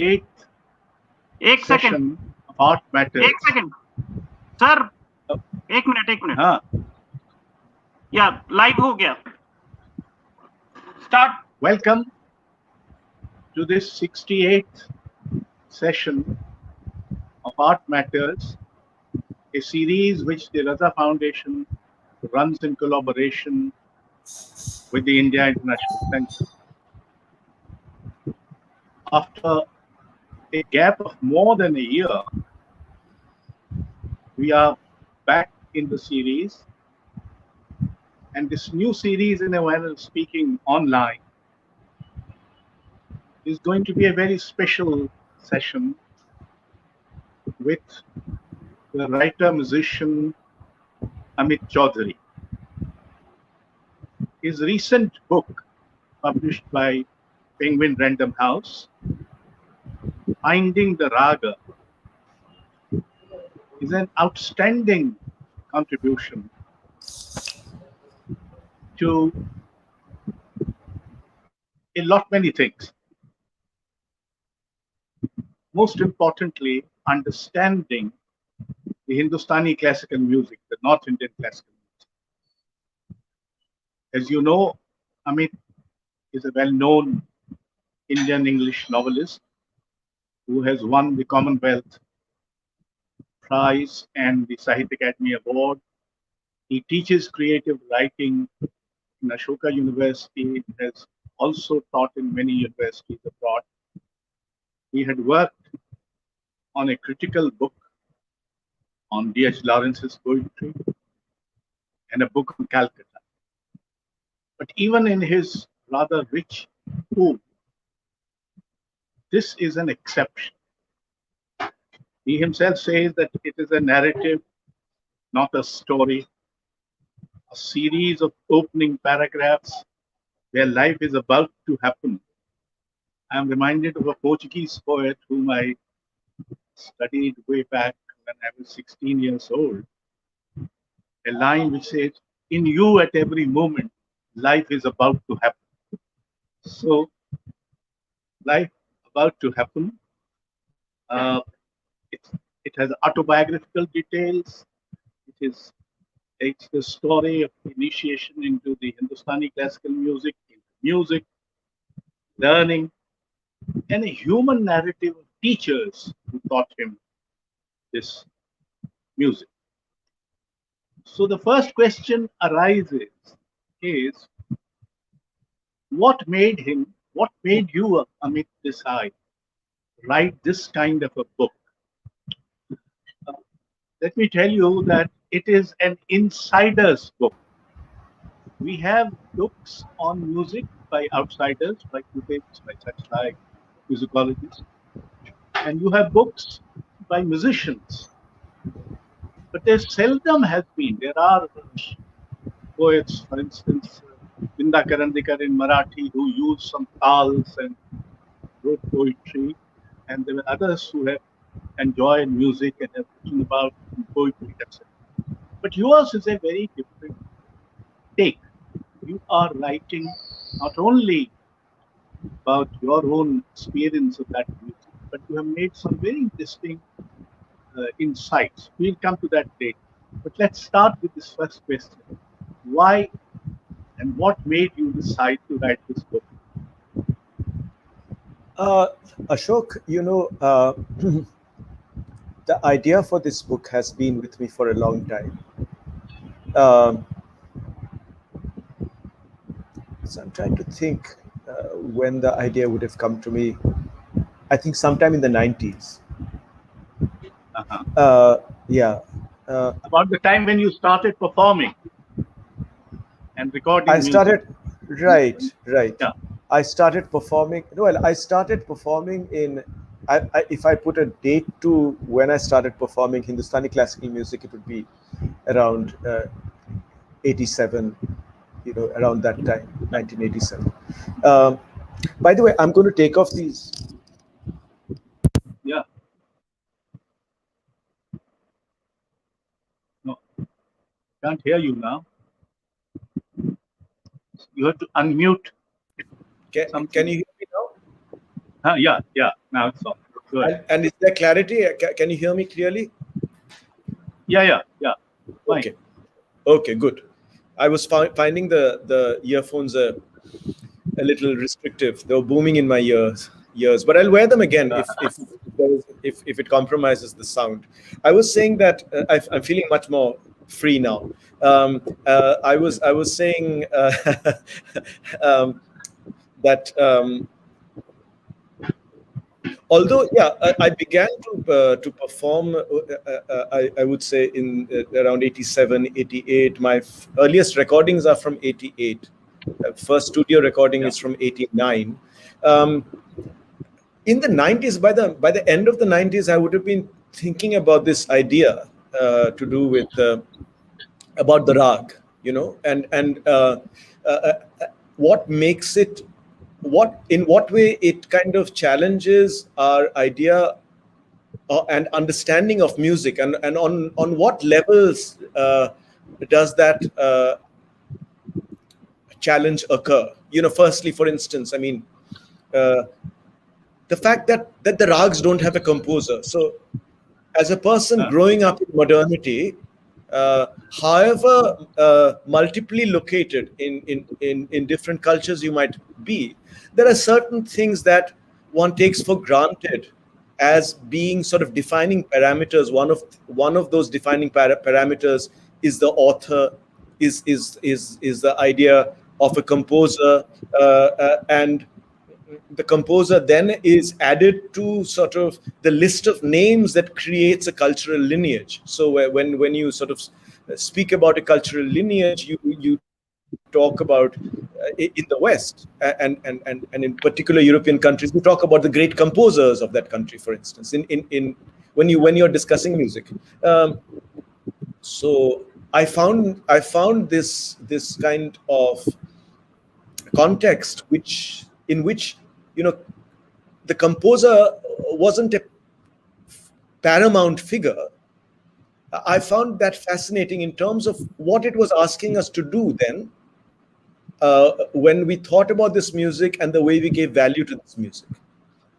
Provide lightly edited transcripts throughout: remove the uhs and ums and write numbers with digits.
68th एक second session about matters. एक second sir एक मिनट हाँ, या लाइव हो गया start welcome to this 68th session of Art Matters, a series which the Raza Foundation runs in collaboration with the India International Center. After a gap of more than a year, we are back in the series, and this new series, in a manner of speaking, online, is going to be a very special session with the writer-musician Amit Chaudhuri. His recent book, published by Penguin Random House, Finding the Raga, is an outstanding contribution to a lot many things. Most importantly, understanding the Hindustani classical music, the North Indian classical music. As you know, Amit is a well-known Indian English novelist who has won the Commonwealth Prize and the Sahitya Academy Award. He teaches creative writing in Ashoka University, has also taught in many universities abroad. He had worked on a critical book on D.H. Lawrence's poetry and a book on Calcutta. But even in his rather rich pool, this is an exception. He himself says that it is a narrative, not a story, a series of opening paragraphs where life is about to happen. I am reminded of a Portuguese poet whom I studied way back when I was 16 years old. A line which says, "In you at every moment, life is about to happen." So, life about to happen. Uh, it, it has autobiographical details. It's the story of initiation into the Hindustani classical music, learning, and a human narrative of teachers who taught him this music. So the first question arises is, what made you, Amit, decide write this kind of a book? Uh, Let me tell you that it is an insider's book. We have books on music by outsiders, by critics, by such like musicologists, and you have books by musicians. But there seldom has been. There are poets, for instance, Binda Karandikar in Marathi, who used some tals and wrote poetry, and there were others who have enjoyed music and have written about poetry, etc. But yours is a very different take. You are writing not only about your own experience of that music, but you have made some very interesting insights. We'll come to that later. But let's start with this first question. Why and what made you decide to write this book? Ashok, the idea for this book has been with me for a long time. So I'm trying to think when the idea would have come to me. I think sometime in the 90s. Yeah. About the time when you started performing and recording I music. started, right. Yeah. I started performing. Well, I started performing in. If I put a date to when I started performing Hindustani classical music, it would be around 87. Around that time, 1987. By the way, I'm going to take off these. Yeah. No, can't hear you now. You have to unmute. Can you hear me now? Yeah. Now it's on. Good. And is there clarity? Can you hear me clearly? Yeah. Fine. Okay. Okay, good. I was finding the earphones a little restrictive. They were booming in my ears, but I'll wear them again if it compromises the sound. I was saying that I'm feeling much more free now. I was saying that although I began to perform I would say in around 87, 88. My earliest recordings are from 88. First studio recording is from 89. In the 90s, by the end of the 90s, I would have been thinking about this idea to do with about the rag, what makes it, in what way it kind of challenges our idea and understanding of music, and on what levels does that challenge occur. Firstly, for instance, I mean, the fact that the rags don't have a composer. So as a person growing up in modernity, however multiply located in different cultures you might be, there are certain things that one takes for granted as being sort of defining parameters. One of those defining parameters is the author, is the idea of a composer, and the composer then is added to sort of the list of names that creates a cultural lineage. So when you sort of speak about a cultural lineage, you talk about in the West and in particular European countries, we talk about the great composers of that country, for instance, in when you're discussing music. So I found this kind of context in which the composer wasn't a paramount figure. I found that fascinating in terms of what it was asking us to do then, when we thought about this music and the way we gave value to this music.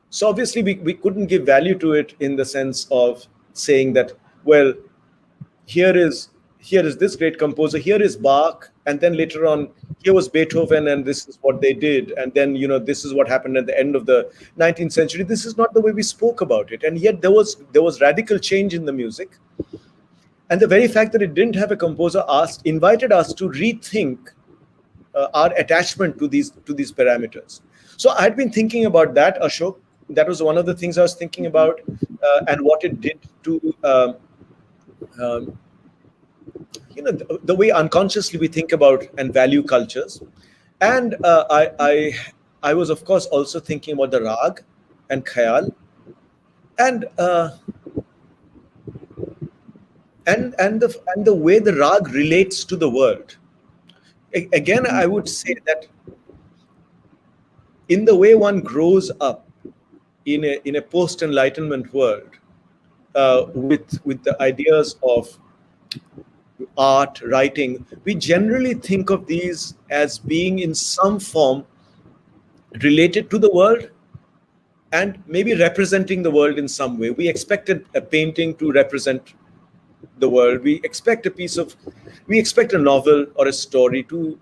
So obviously we couldn't give value to it in the sense of saying that, well, here is this great composer, here is Bach, and then later on here was Beethoven, and this is what they did, and then this is what happened at the end of the 19th century. This is not the way we spoke about it, and yet there was radical change in the music. And the very fact that it didn't have a composer invited us to rethink our attachment to these parameters. So I had been thinking about that, Ashok. That was one of the things I was thinking about, and what it did to the way unconsciously we think about and value cultures. And I was of course also thinking about the rag and khayal, and the way the rag relates to the world. Again, I would say that in the way one grows up in a post-enlightenment world, with the ideas of art, writing, we generally think of these as being in some form related to the world and maybe representing the world in some way. We expected a painting to represent the world. We expect a novel or a story to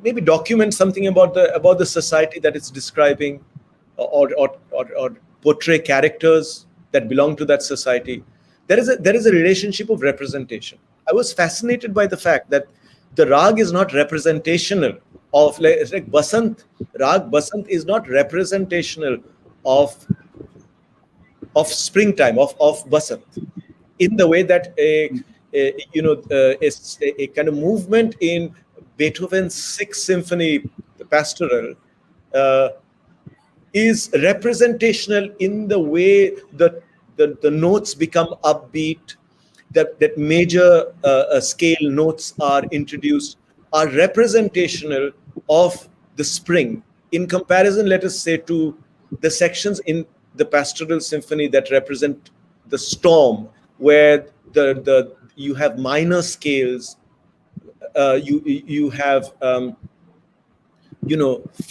maybe document something about the society that it's describing, or portray characters that belong to that society. There is a relationship of representation. I was fascinated by the fact that the rag is not representational of like Basant. Rag Basant is not representational of springtime, of Basant, in the way that a kind of movement in Beethoven's Sixth Symphony, the Pastoral, is representational in the way that the notes become upbeat, that major scale notes are introduced, are representational of the spring, in comparison, let us say, to the sections in the Pastoral Symphony that represent the storm, where you have minor scales, you have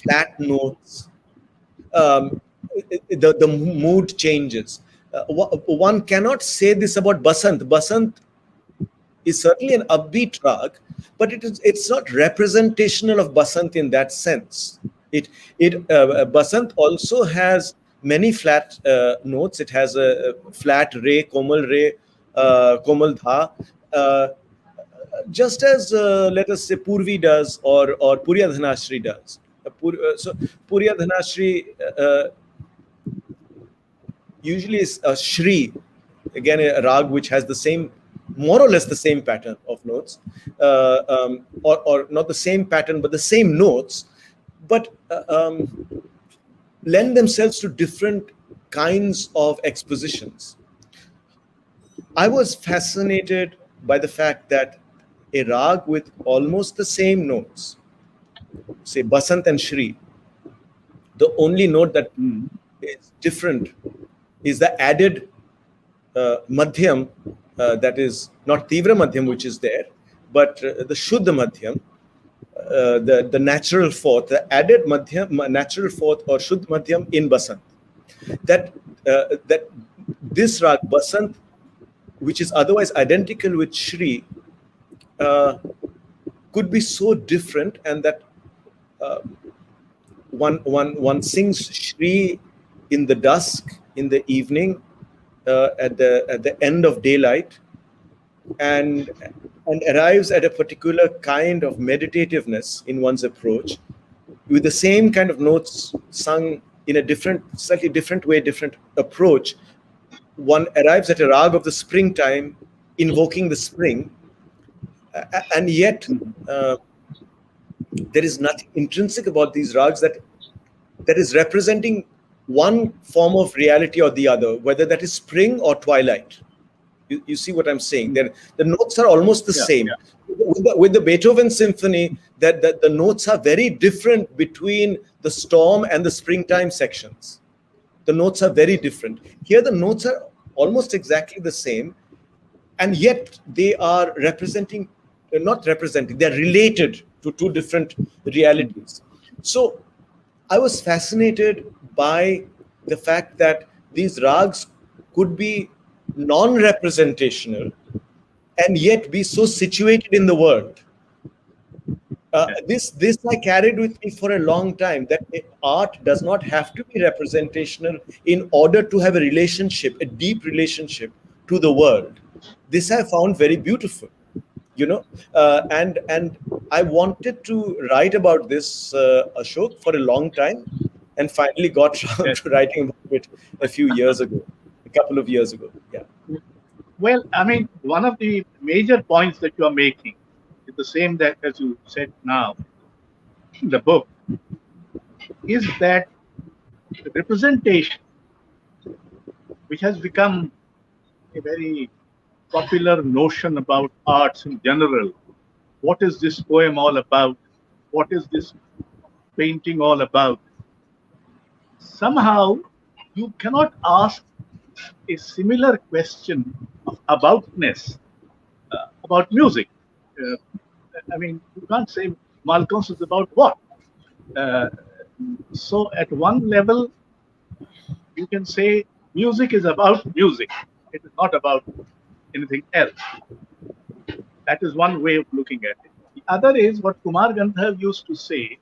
flat notes, the mood changes. One cannot say this about Basant. Basant is certainly an upbeat rag, but it's not representational of Basant in that sense. Basant also has many flat notes. It has a flat re, komal dha, uh, just as let us say Purvi does, or Puriya Dhanashri does. So Puriya Dhanashri usually is a Shri, again a rag which has the same, more or less the same pattern of notes, or not the same pattern but the same notes, but lend themselves to different kinds of expositions. I was fascinated by the fact that a rag with almost the same notes, say Basant and Shri, the only note that is different is the added madhyam, that is not Tivra madhyam which is there, but the Shuddha madhyam, the natural fourth, the added madhyam, natural fourth or Shuddha madhyam in Basant. That this rag Basant, which is otherwise identical with Shri, could be so different, and that one sings Shri in the dusk, in the evening, at the end of daylight, and arrives at a particular kind of meditativeness in one's approach, with the same kind of notes sung in a slightly different way, different approach. One arrives at a rag of the springtime, invoking the spring, and yet there is nothing intrinsic about these rags that is representing one form of reality or the other, whether that is spring or twilight. You see what I'm saying? The notes are almost the same. Yeah. With the Beethoven symphony, that the notes are very different between the storm and the springtime sections. The notes are very different. Here, the notes are almost exactly the same, and yet they are representing, not representing, they're related to two different realities. So I was fascinated by the fact that these rags could be non-representational and yet be so situated in the world. This I carried with me for a long time, that art does not have to be representational in order to have a relationship, a deep relationship to the world. This I found very beautiful, and I wanted to write about this, Ashok, for a long time, and finally got around to writing about it a couple of years ago. Yeah. Well, I mean, one of the major points that you are making is the same that as you said now in the book, is that the representation, which has become a very popular notion about arts in general. What is this poem all about? What is this painting all about? Somehow, you cannot ask a similar question of aboutness about music. I mean, you can't say Malcolm's is about what? So, at one level, you can say music is about music. It is not about anything else. That is one way of looking at it. The other is what Kumar Gandharv used to say,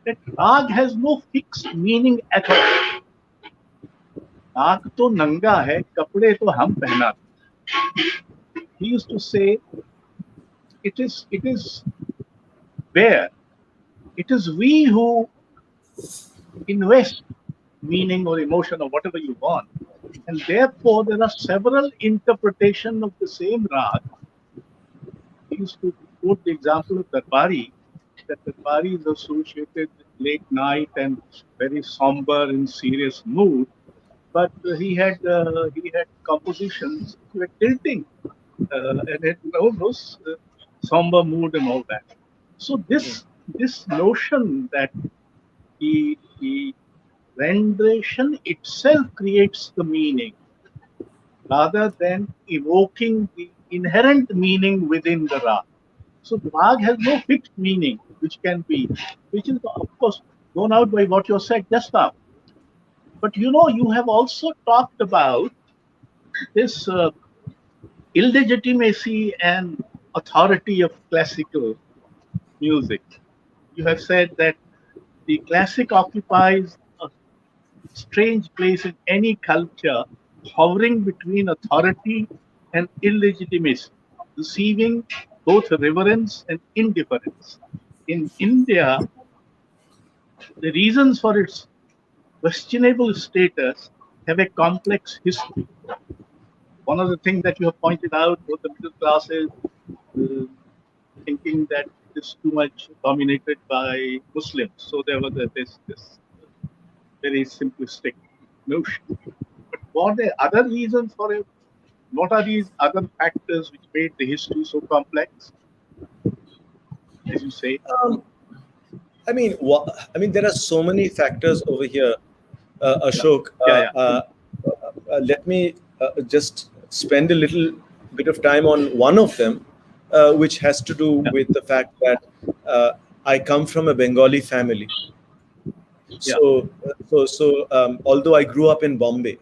that rag has no fixed meaning at all. Rag to nanga hai, kapde to hum pehna. He used to say, it is where it is we who invest meaning or emotion or whatever you want, and therefore there are several interpretations of the same rag. He used to quote the example of Darbari, that Darbari is associated with late night and very somber and serious mood, but he had compositions that were tilting and had those somber mood and all that. So this notion that the rendition itself creates the meaning, rather than evoking the inherent meaning within the rag. So the rag has no fixed meaning, which is of course gone out by what you said just now. But you have also talked about this illegitimacy and authority of classical music. You have said that the classic occupies a strange place in any culture, hovering between authority and illegitimacy, receiving both reverence and indifference. In India, the reasons for its questionable status have a complex history. One of the things that you have pointed out, both the middle classes uh, thinking that it is too much dominated by Muslims. So there was this very simplistic notion. But what are the other reasons for it? What are these other factors which made the history so complex, as you say? Um, there are so many factors over here, Yeah, Ashok. yeah, yeah. Let me just spend a little bit of time on one of them, which has to do Yeah, with the fact that I come from a Bengali family. yeah, Although I grew up in Bombay,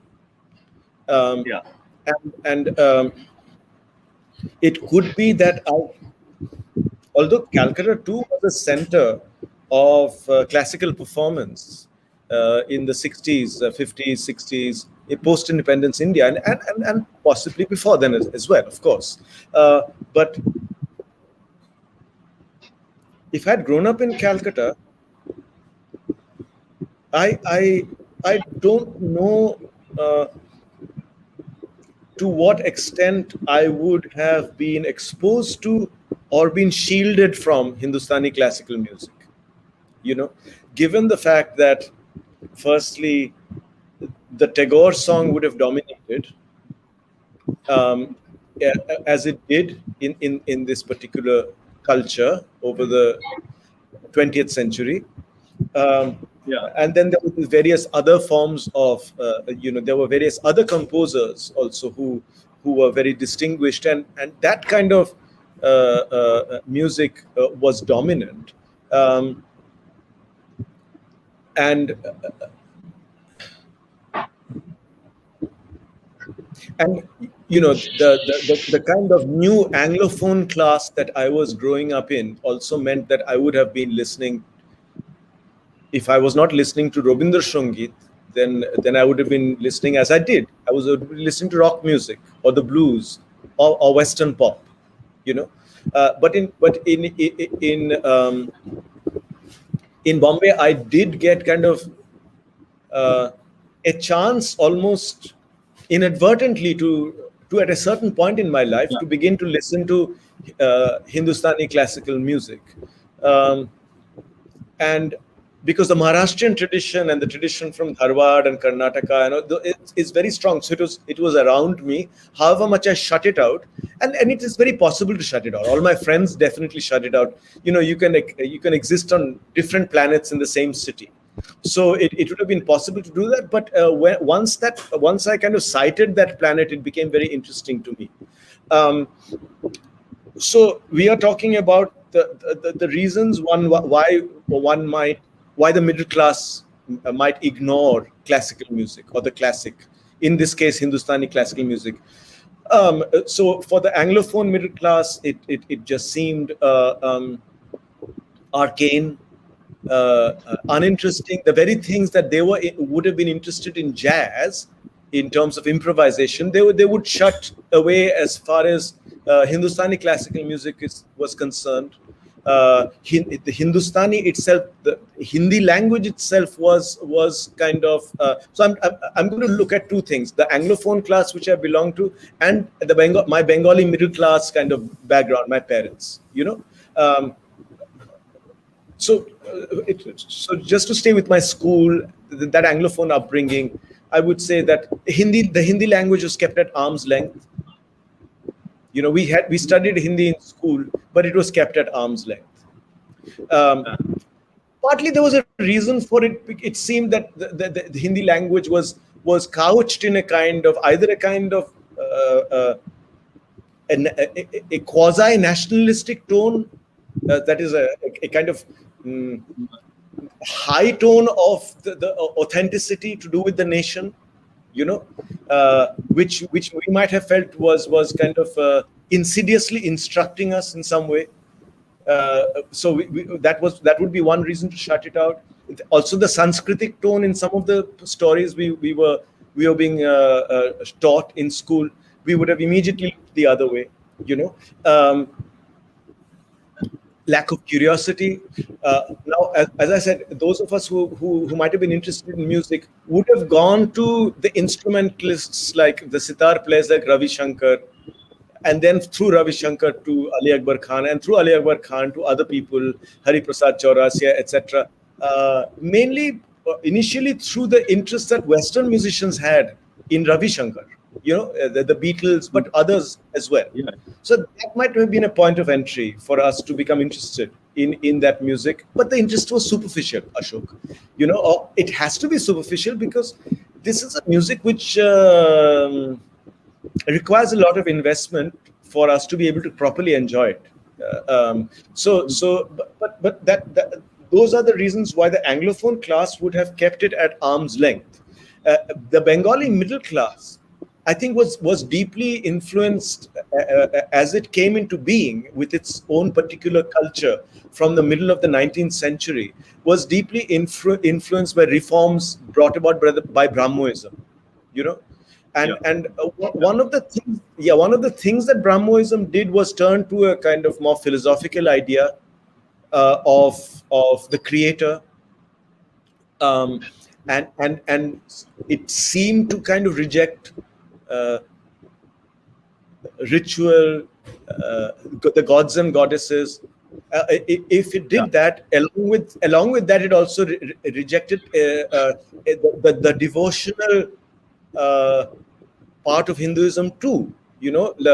um, yeah, and it could be that although Calcutta too was a center of classical performance in the 60s, 50s, 60s, post-independence India, and possibly before then as well, of course. But if I had grown up in Calcutta, I I I don't know uh, to what extent I would have been exposed to or been shielded from Hindustani classical music. You know, given the fact that, firstly, the Tagore song would have dominated, um, as it did in this particular culture over the 20th century. Um, yeah, and then there were various other forms of, there were various other composers also who were very distinguished, and that kind of music was dominant. Um, and and the kind of new anglophone class that I was growing up in also meant that I would have been listening. If I was not listening to Robindra Sangit, then I would have been listening as I did. I was listening to rock music or the blues or Western pop, you know. But in Bombay, I did get kind of uh, a chance, almost inadvertently, to at a certain point in my life yeah, to begin to listen to Hindustani classical music. Um, and because the Maharashtrian tradition and the tradition from Dharwad and Karnataka, it's very strong. So it was around me. However much I shut it out, and it is very possible to shut it out. All my friends definitely shut it out. You can exist on different planets in the same city. So it would have been possible to do that, but once I kind of sighted that planet, it became very interesting to me. Um, so we are talking about the reasons why the middle class might ignore classical music, or the classic, in this case Hindustani classical music. So for the Anglophone middle class, it just seemed arcane, uninteresting. The very things that they would have been interested in jazz, in terms of improvisation, they would shut away as far as Hindustani classical music was concerned. The Hindustani itself, the Hindi language itself was kind of. So I'm going to look at two things: the Anglophone class which I belong to, and my Bengali middle class kind of background, my parents. So just to stay with my school, that Anglophone upbringing, I would say that the Hindi language was kept at arm's length. We studied Hindi in school, but it was kept at arm's length. Um, Partly there was a reason for it. It seemed that the Hindi language was couched in either a kind of a quasi nationalistic tone, that is a kind of high tone of the authenticity to do with the nation, which we might have felt was kind of insidiously instructing us in some way. So that would be one reason to shut it out. Also, the Sanskritic tone in some of the stories we were being taught in school, we would have immediately looked the other way. Lack of curiosity. Now, as I said, those of us who might have been interested in music would have gone to the instrumentalists, like the sitar players like Ravi Shankar, and then through Ravi Shankar to Ali Akbar Khan, and through Ali Akbar Khan to other people, Hari Prasad Chaurasia, etc. Mainly, initially through the interest that Western musicians had in Ravi Shankar, the Beatles, but others as well. Yeah. So that might have been a point of entry for us to become interested in that music. But the interest was superficial, Ashok. Or it has to be superficial because this is a music which requires a lot of investment for us to be able to properly enjoy it. But those are the reasons why the Anglophone class would have kept it at arm's length. The Bengali middle class, I think, was deeply influenced as it came into being with its own particular culture from the middle of the 19th century, was deeply influenced by reforms brought about by Brahmoism, And one of the things that Brahmoism did was turn to a kind of more philosophical idea of the creator, and it seemed to kind of reject ritual, the gods and goddesses. If it did that, along with that, it also rejected the devotional part of Hinduism too.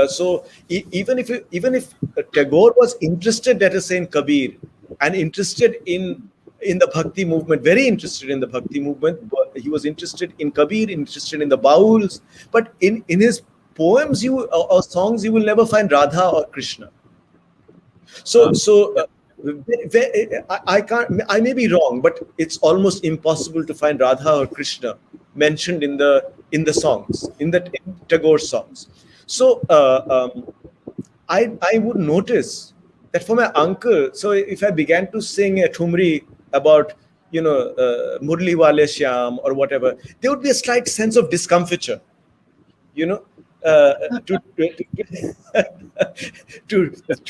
So even if Tagore was interested, let us say, in Kabir, and interested in the Bhakti movement, very interested in the Bhakti movement, but he was interested in Kabir, interested in the Bauls, but in his poems or songs, you will never find Radha or Krishna. I may be wrong, but it's almost impossible to find Radha or Krishna mentioned in the songs, in Tagore songs. So I would notice that for my uncle, so if I began to sing a Thumri about Murli Wale Shyam or whatever, there would be a slight sense of discomfiture, to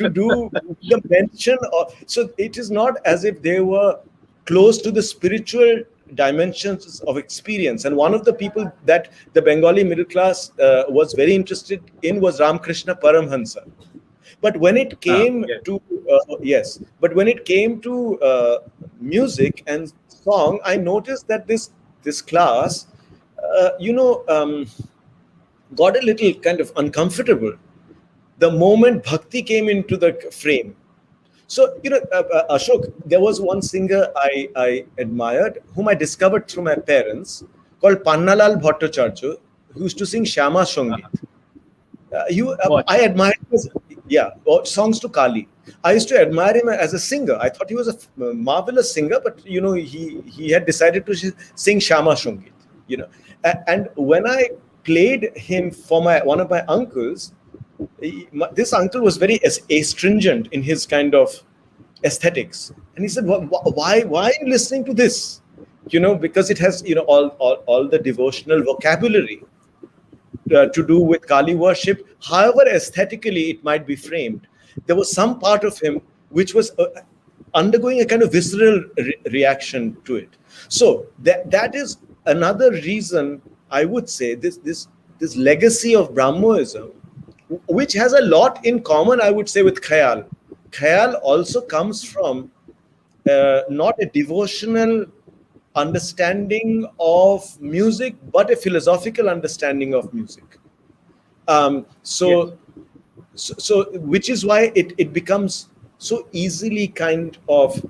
do the mention of. So it is not as if they were close to the spiritual dimensions of experience. And one of the people that the Bengali middle class was very interested in was Ramakrishna Paramhansa. But when it came to music and song, I noticed that this class, got a little kind of uncomfortable the moment bhakti came into the frame. So, Ashok, there was one singer I admired, whom I discovered through my parents, called Pannalal Bhattacharya, who used to sing Shyama Sangit. I admired his, songs to Kali. I used to admire him as a singer. I thought he was a marvelous singer, but he had decided to sing Shyama Sangit. And when I played him for one of my uncles, this uncle was very astringent in his kind of aesthetics, and he said, "Why are you listening to this? Because it has all the devotional vocabulary to do with Kali worship. However aesthetically it might be framed, there was some part of him which was undergoing a kind of visceral reaction to it. So that is another reason I would say this legacy of Brahmoism, which has a lot in common, I would say, with Khayal. Khayal also comes from not a devotional understanding of music, but a philosophical understanding of music. So which is why it becomes so easily kind of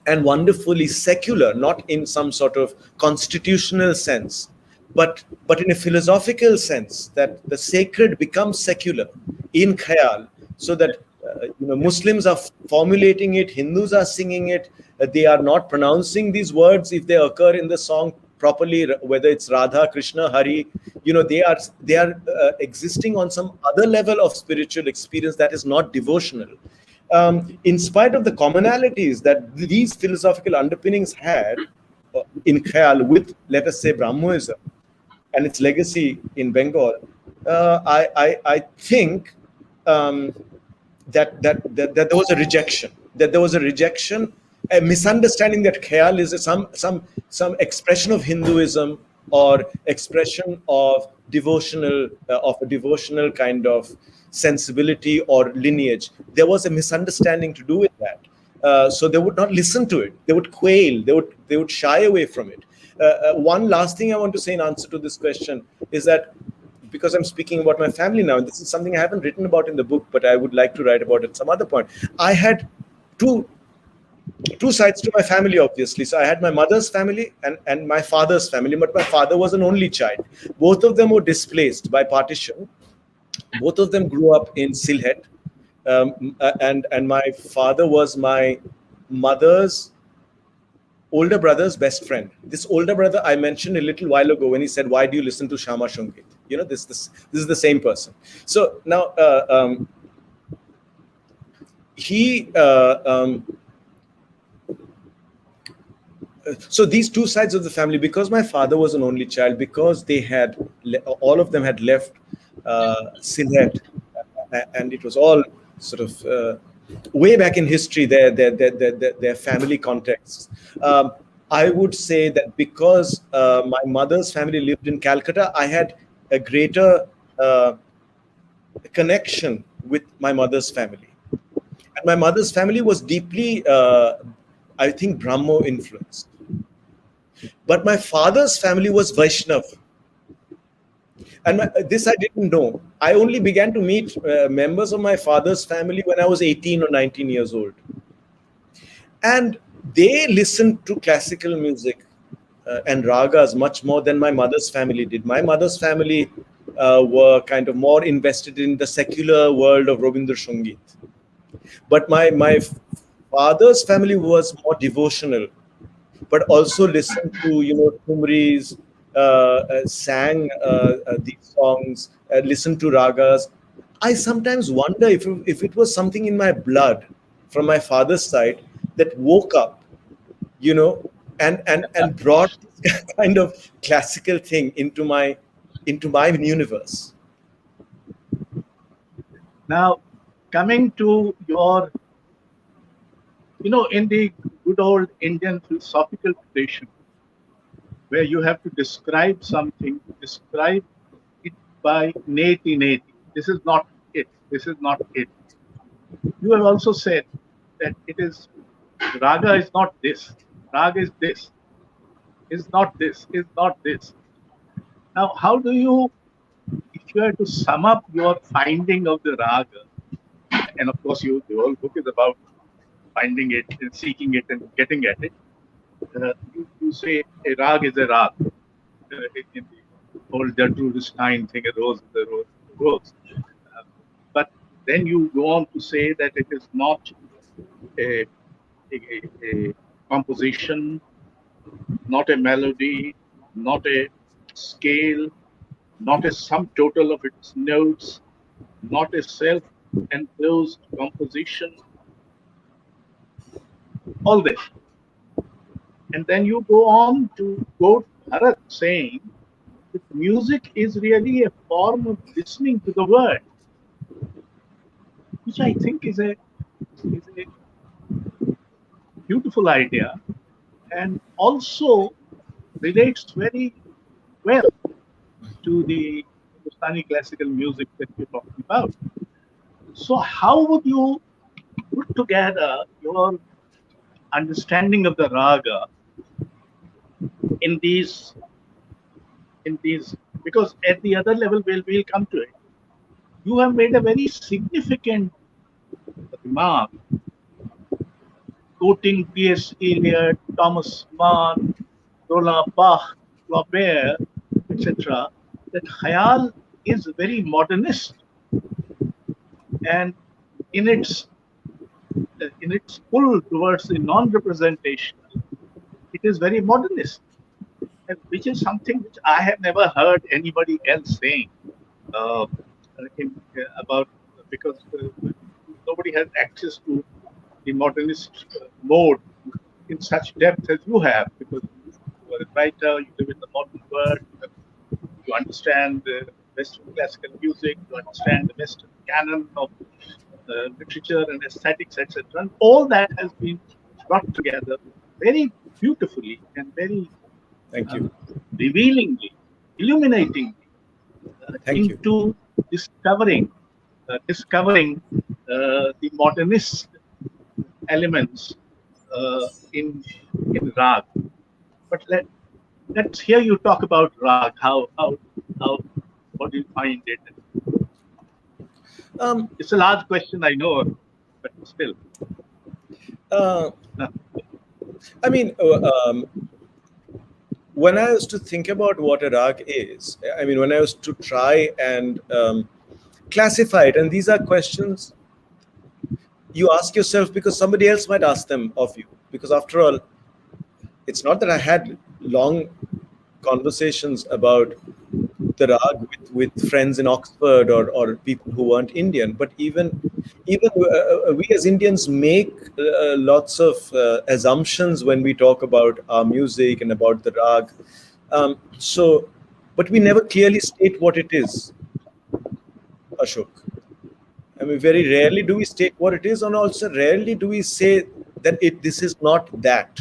and wonderfully secular, not in some sort of constitutional sense, but in a philosophical sense, that the sacred becomes secular in Khayal, so that Muslims are formulating it, Hindus are singing it, They are not pronouncing these words if they occur in the song properly, whether it's Radha, Krishna, Hari. They are existing on some other level of spiritual experience that is not devotional. In spite of the commonalities that these philosophical underpinnings had in Khayal with, let us say, Brahmoism and its legacy in Bengal, I think um, that there was a rejection, a misunderstanding that Khayal is some expression of Hinduism or expression of a devotional kind of sensibility or lineage. There was a misunderstanding to do with that. So they would not listen to it. They would quail. They would shy away from it. One last thing I want to say in answer to this question is that, because I'm speaking about my family now, this is something I haven't written about in the book, but I would like to write about at some other point. I had two sides to my family, obviously. So I had my mother's family and my father's family, but my father was an only child. Both of them were displaced by partition. Both of them grew up in Sylhet. And my father was my mother's older brother's best friend. This older brother I mentioned a little while ago when he said, "Why do you listen to Shama Shungit?" This is the same person. So now so these two sides of the family, because my father was an only child, because all of them had left Sylhet, and it was all sort of way back in history, their family contexts. I would say that because my mother's family lived in Calcutta, I had a greater connection with my mother's family. And my mother's family was deeply, I think, Brahmo influenced. But my father's family was Vaishnav. And this I didn't know. I only began to meet members of my father's family when I was 18 or 19 years old. And they listened to classical music and ragas much more than my mother's family did. My mother's family were kind of more invested in the secular world of Rabindra Sangeet. But my father's family was more devotional, but also listened to Thumris, sang these songs, listened to ragas. I sometimes wonder if it was something in my blood from my father's side that woke up, and brought this kind of classical thing into my universe. Now, coming to your, in the good old Indian philosophical tradition, where you have to describe something, describe it by neti neti. This is not it. This is not it. You have also said that it is raga is not this. Raga is this. Is not this. Is not this. Now, how do you, if you have to sum up your finding of the raga, and of course, the whole book is about finding it and seeking it and getting at it. You say a rag is a rag. In the whole Gertrude thing, a rose is a rose, is a rose. But then you go on to say that it is not a composition, not a melody, not a scale, not a sum total of its notes, not a self-enclosed composition, all this. And then you go on to quote Bharat saying that music is really a form of listening to the word, which I think is a beautiful idea and also relates very well to the Hindustani classical music that we're talking about. So how would you put together your understanding of the raga in these, because at the other level we'll come to it. You have made a very significant remark quoting T.S. Eliot, Thomas Mann, Roland Bach, Flaubert, etc., that Khayal is very modernist, and in its in its pull towards the non-representational, it is very modernist, and which is something which I have never heard anybody else saying uh, about, because nobody has access to the modernist mode in such depth as you have, because you are a writer, you live in the modern world, you understand Western classical music, you understand the Western canon of literature and aesthetics, etc. And all that has been brought together very beautifully and very Thank you. revealingly, illuminatingly Thank you. into discovering the modernist elements in Rag. But let's hear you talk about Rag. How what do you find it? It's a large question, I know, but still. I mean, when I was to think about what a rag is, I mean, when I was to try and classify it, and these are questions you ask yourself because somebody else might ask them of you. Because after all, it's not that I had long conversations about the rag with friends in Oxford or people who weren't Indian, but even we as Indians make lots of assumptions when we talk about our music and about the rag. But we never clearly state what it is, Ashok. I mean, very rarely do we state what it is, and also rarely do we say that this is not that.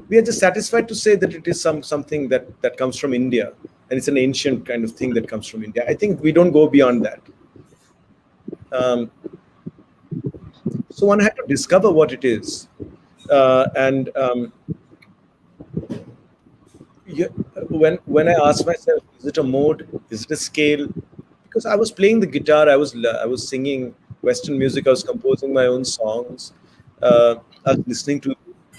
We are just satisfied to say that it is something that comes from India, and it's an ancient kind of thing that comes from India. I think we don't go beyond that. So one had to discover what it is, when I asked myself, is it a mode? Is it a scale? Because I was playing the guitar, I was singing Western music, I was composing my own songs, I was listening to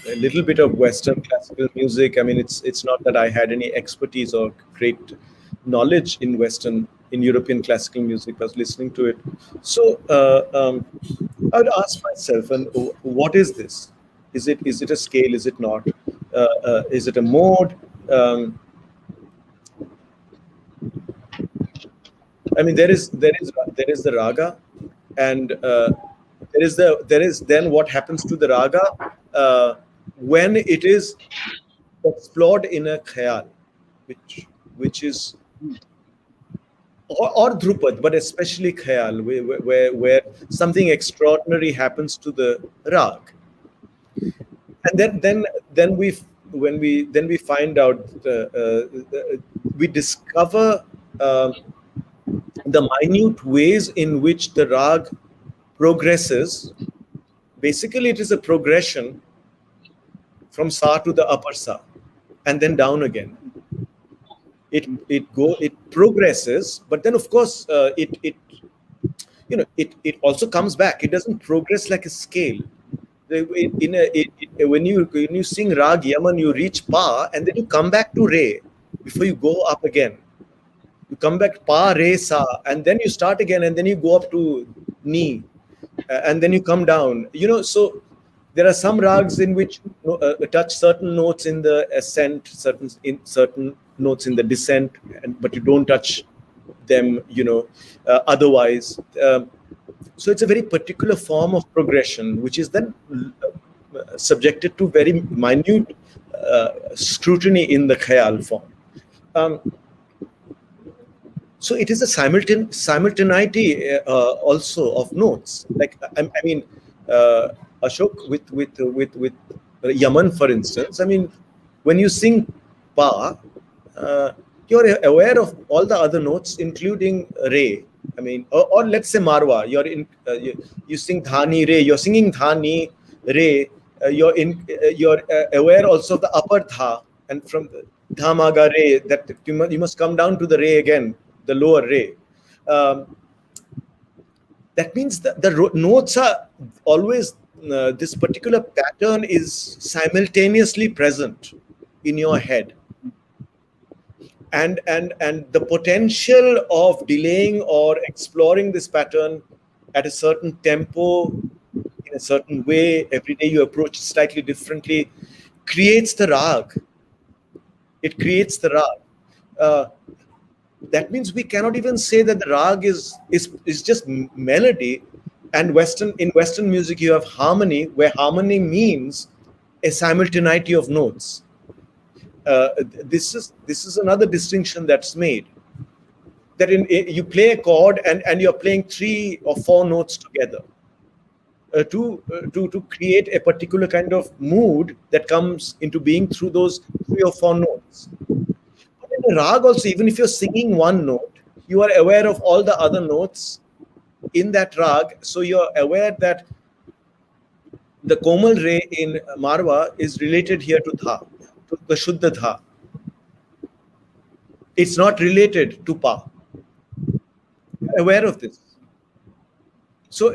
a little bit of Western classical music. I mean, it's not that I had any expertise or great knowledge in European classical music. I was listening to it. So I would ask myself, and what is this? Is it a scale? Is it not? Is it a mode? I mean, there is the raga, and there is then what happens to the raga when it is explored in a khayal, which is or Drupad, but especially khayal, where something extraordinary happens to the rag, and then we find out we discover the minute ways in which the rag progresses. Basically, it is a progression from sa to the upper sa, and then down again. It progresses, but then of course it also comes back. It doesn't progress like a scale. When you sing rag yaman, you reach pa, and then you come back to re before you go up again. You come back pa, re, sa, and then you start again, and then you go up to ni, and then you come down. So there are some rags in which touch certain notes in the ascent, certain notes in the descent, but you don't touch them, otherwise. So it's a very particular form of progression, which is then subjected to very minute scrutiny in the khayal form. So it is a simultaneity also of notes. Like I mean, Ashok with Yaman, for instance. I mean, when you sing pa, you're aware of all the other notes, including re. I mean, or let's say marwa. You sing dhani re. You're singing dhani re. You're aware also of the upper dha, and from dha maga re, that you must come down to the re again, the lower re. That means that the notes are always this particular pattern is simultaneously present in your head, and the potential of delaying or exploring this pattern at a certain tempo, in a certain way. Every day you approach it slightly differently, creates the rag. It creates the rag. That means we cannot even say that the rag is just melody. And in Western music, you have harmony, where harmony means a simultaneity of notes. This is another distinction that's made. That you play a chord and you're playing 3 or 4 notes together to create a particular kind of mood that comes into being through those 3 or 4 notes. But in a rag also, even if you're singing one note, you are aware of all the other notes in that rag. So you're aware that the Komal Re in Marwa is related here to Dha, to the Shuddha Dha. It's not related to Pa. You're aware of this. So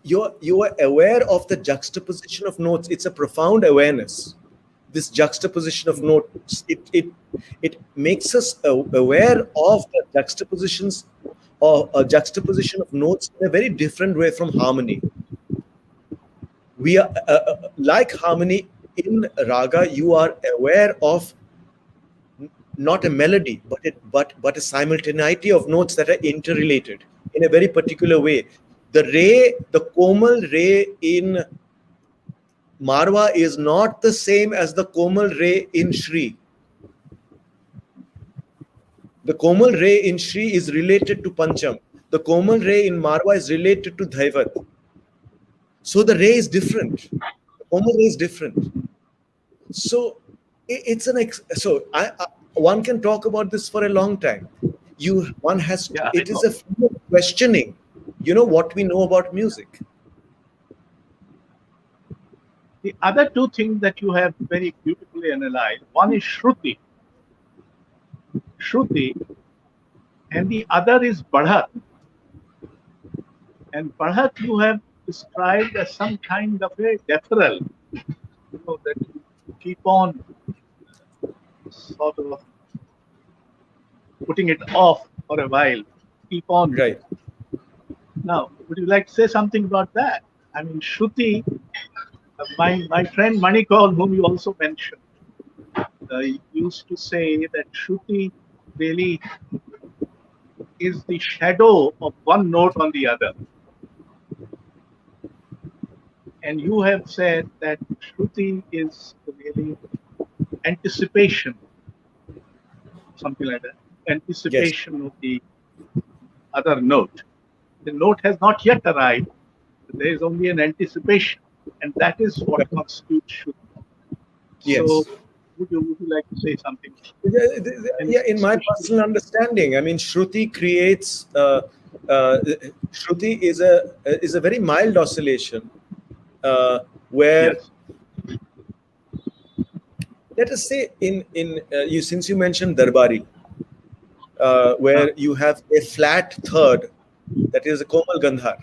you are aware of the juxtaposition of notes. It's a profound awareness. This juxtaposition of notes, it makes us aware of the juxtapositions, or a juxtaposition of notes in a very different way from harmony. We are like harmony in raga. You are aware of not a melody, but a simultaneity of notes that are interrelated in a very particular way. The Komal Re in Marwa is not the same as the Komal Re in Shri. The Komal Re in Shri is related to Pancham. The Komal Re in Marwa is related to Dhaivat. So the Re is different. The Komal Re is different. So one can talk about this for a long time. It is a form of questioning, what we know about music. The other 2 things that you have very beautifully analyzed, one is Shruti, and the other is Badhat. And Badhat you have described as some kind of a deferral, that you keep on sort of putting it off for a while, keep on. Right. Now, would you like to say something about that? I mean, Shruti, my friend Manikal, whom you also mentioned, used to say that Shruti really is the shadow of one note on the other. And you have said that Shruti is really anticipation, something like that. Anticipation of the other note. The note has not yet arrived. There is only an anticipation, and that is what constitutes Shruti. Yes. So, would you like to say something? Yeah, in my personal understanding, I mean, Shruti creates. Shruti is a very mild oscillation, where, Yes. let us say, since you mentioned Darbari, where you have a flat third, that is a Komal Gandhar.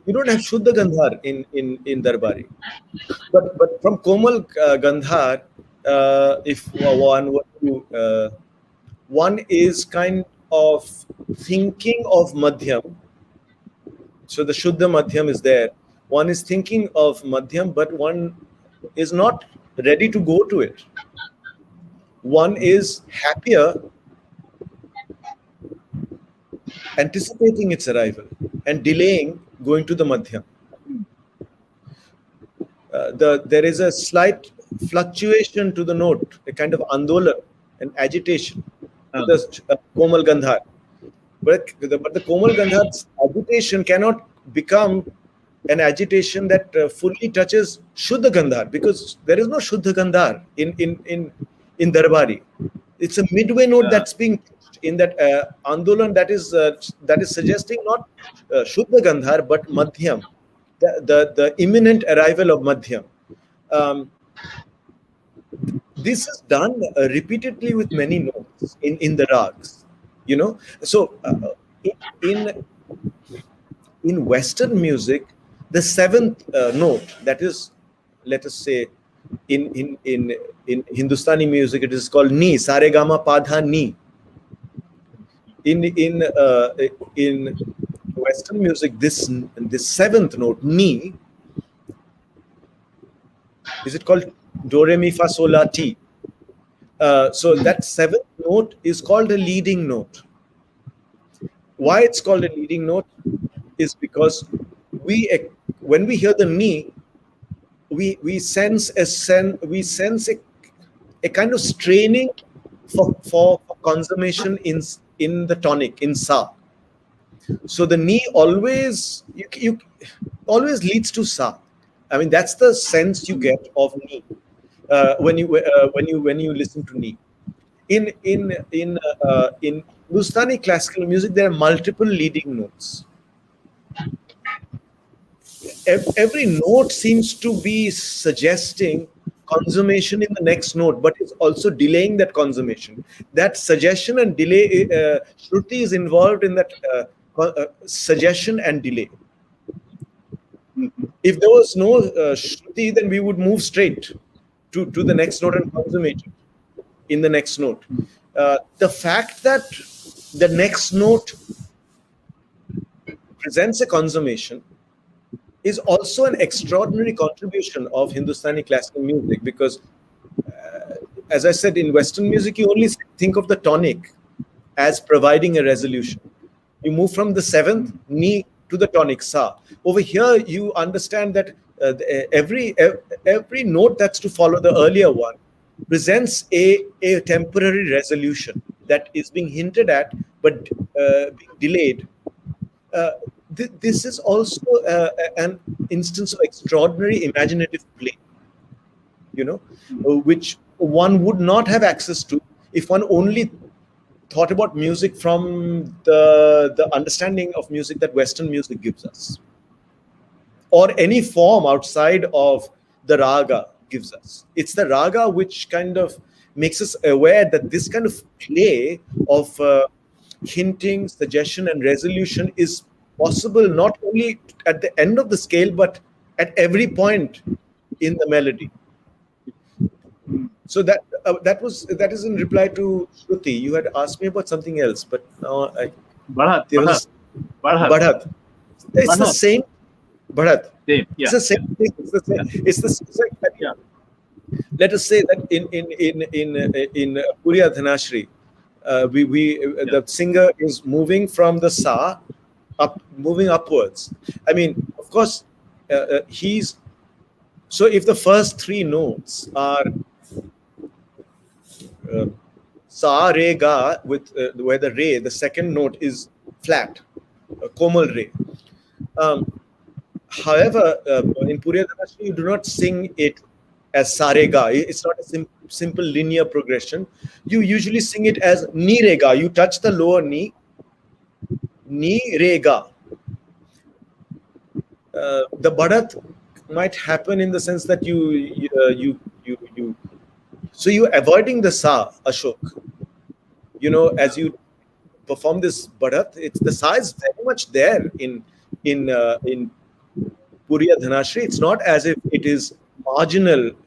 You don't have Shuddha Gandhar in Darbari, but from Komal Gandhar, if one is kind of thinking of Madhyam, so the Shuddha Madhyam is there. One is thinking of Madhyam, but one is not ready to go to it. One is happier, anticipating its arrival and delaying going to the Madhyam. There is a slight fluctuation to the note, a kind of andolan, an agitation to the Komal Gandhar. But the Komal Gandhar's agitation cannot become an agitation that fully touches Shuddha Gandhar, because there is no Shuddha Gandhar in Darbari. It's a midway note that's being touched in that andolan that is suggesting not Shuddha Gandhar but Madhyam, the imminent arrival of Madhyam. This is done repeatedly with many notes in the rags, So in Western music, the 7th note, that is, let us say, in Hindustani music, it is called ni, sare gama padha ni. In Western music, this seventh note, ni, is it called do re mi fa sol la ti? So that seventh note is called a leading note. Why it's called a leading note is because when we hear the ni, we sense a kind of straining for consummation in the tonic, in sa. So the ni always you always leads to sa. I mean, that's the sense you get of ni when you listen to ni. In Hindustani classical music, there are multiple leading notes. Every note seems to be suggesting consummation in the next note, but it's also delaying that consummation. That suggestion and delay, Shruti is involved in that suggestion and delay. If there was no Shruti, then we would move straight to the next note and consummate it in the next note. The fact that the next note presents a consummation is also an extraordinary contribution of Hindustani classical music, because as I said, in Western music, you only think of the tonic as providing a resolution. You move from the seventh ni to the tonic sa. Over here, you understand that every note that's to follow the earlier one presents a temporary resolution that is being hinted at but being delayed. This is also an instance of extraordinary imaginative play, which one would not have access to if one only thought about music from the understanding of music that Western music gives us, or any form outside of the raga gives us. It's the raga which kind of makes us aware that this kind of play of hinting, suggestion, and resolution is possible not only at the end of the scale, but at every point in the melody. So that is in reply to Shruti. You had asked me about something else, but now Badhat. Badhat. It's the same. Badhat. Same. Yeah. It's the same thing. It's the same. Yeah. It's the same. Yeah. Let us say that in Puriya Dhanashri, the singer is moving from the sa moving upwards. I mean, of course, so if the first three notes are sa re ga, with where the re, the second note is flat, komal re. However, in Puriya Dhanashri, you do not sing it as sa re ga. It's not a simple linear progression. You usually sing it as ni re ga. You touch the lower knee. Ni re ga. The badhat might happen in the sense that so you're avoiding the sa, Ashok. As you perform this badhat, the sa is very much there in Puriya Dhanashri. It's not as if it is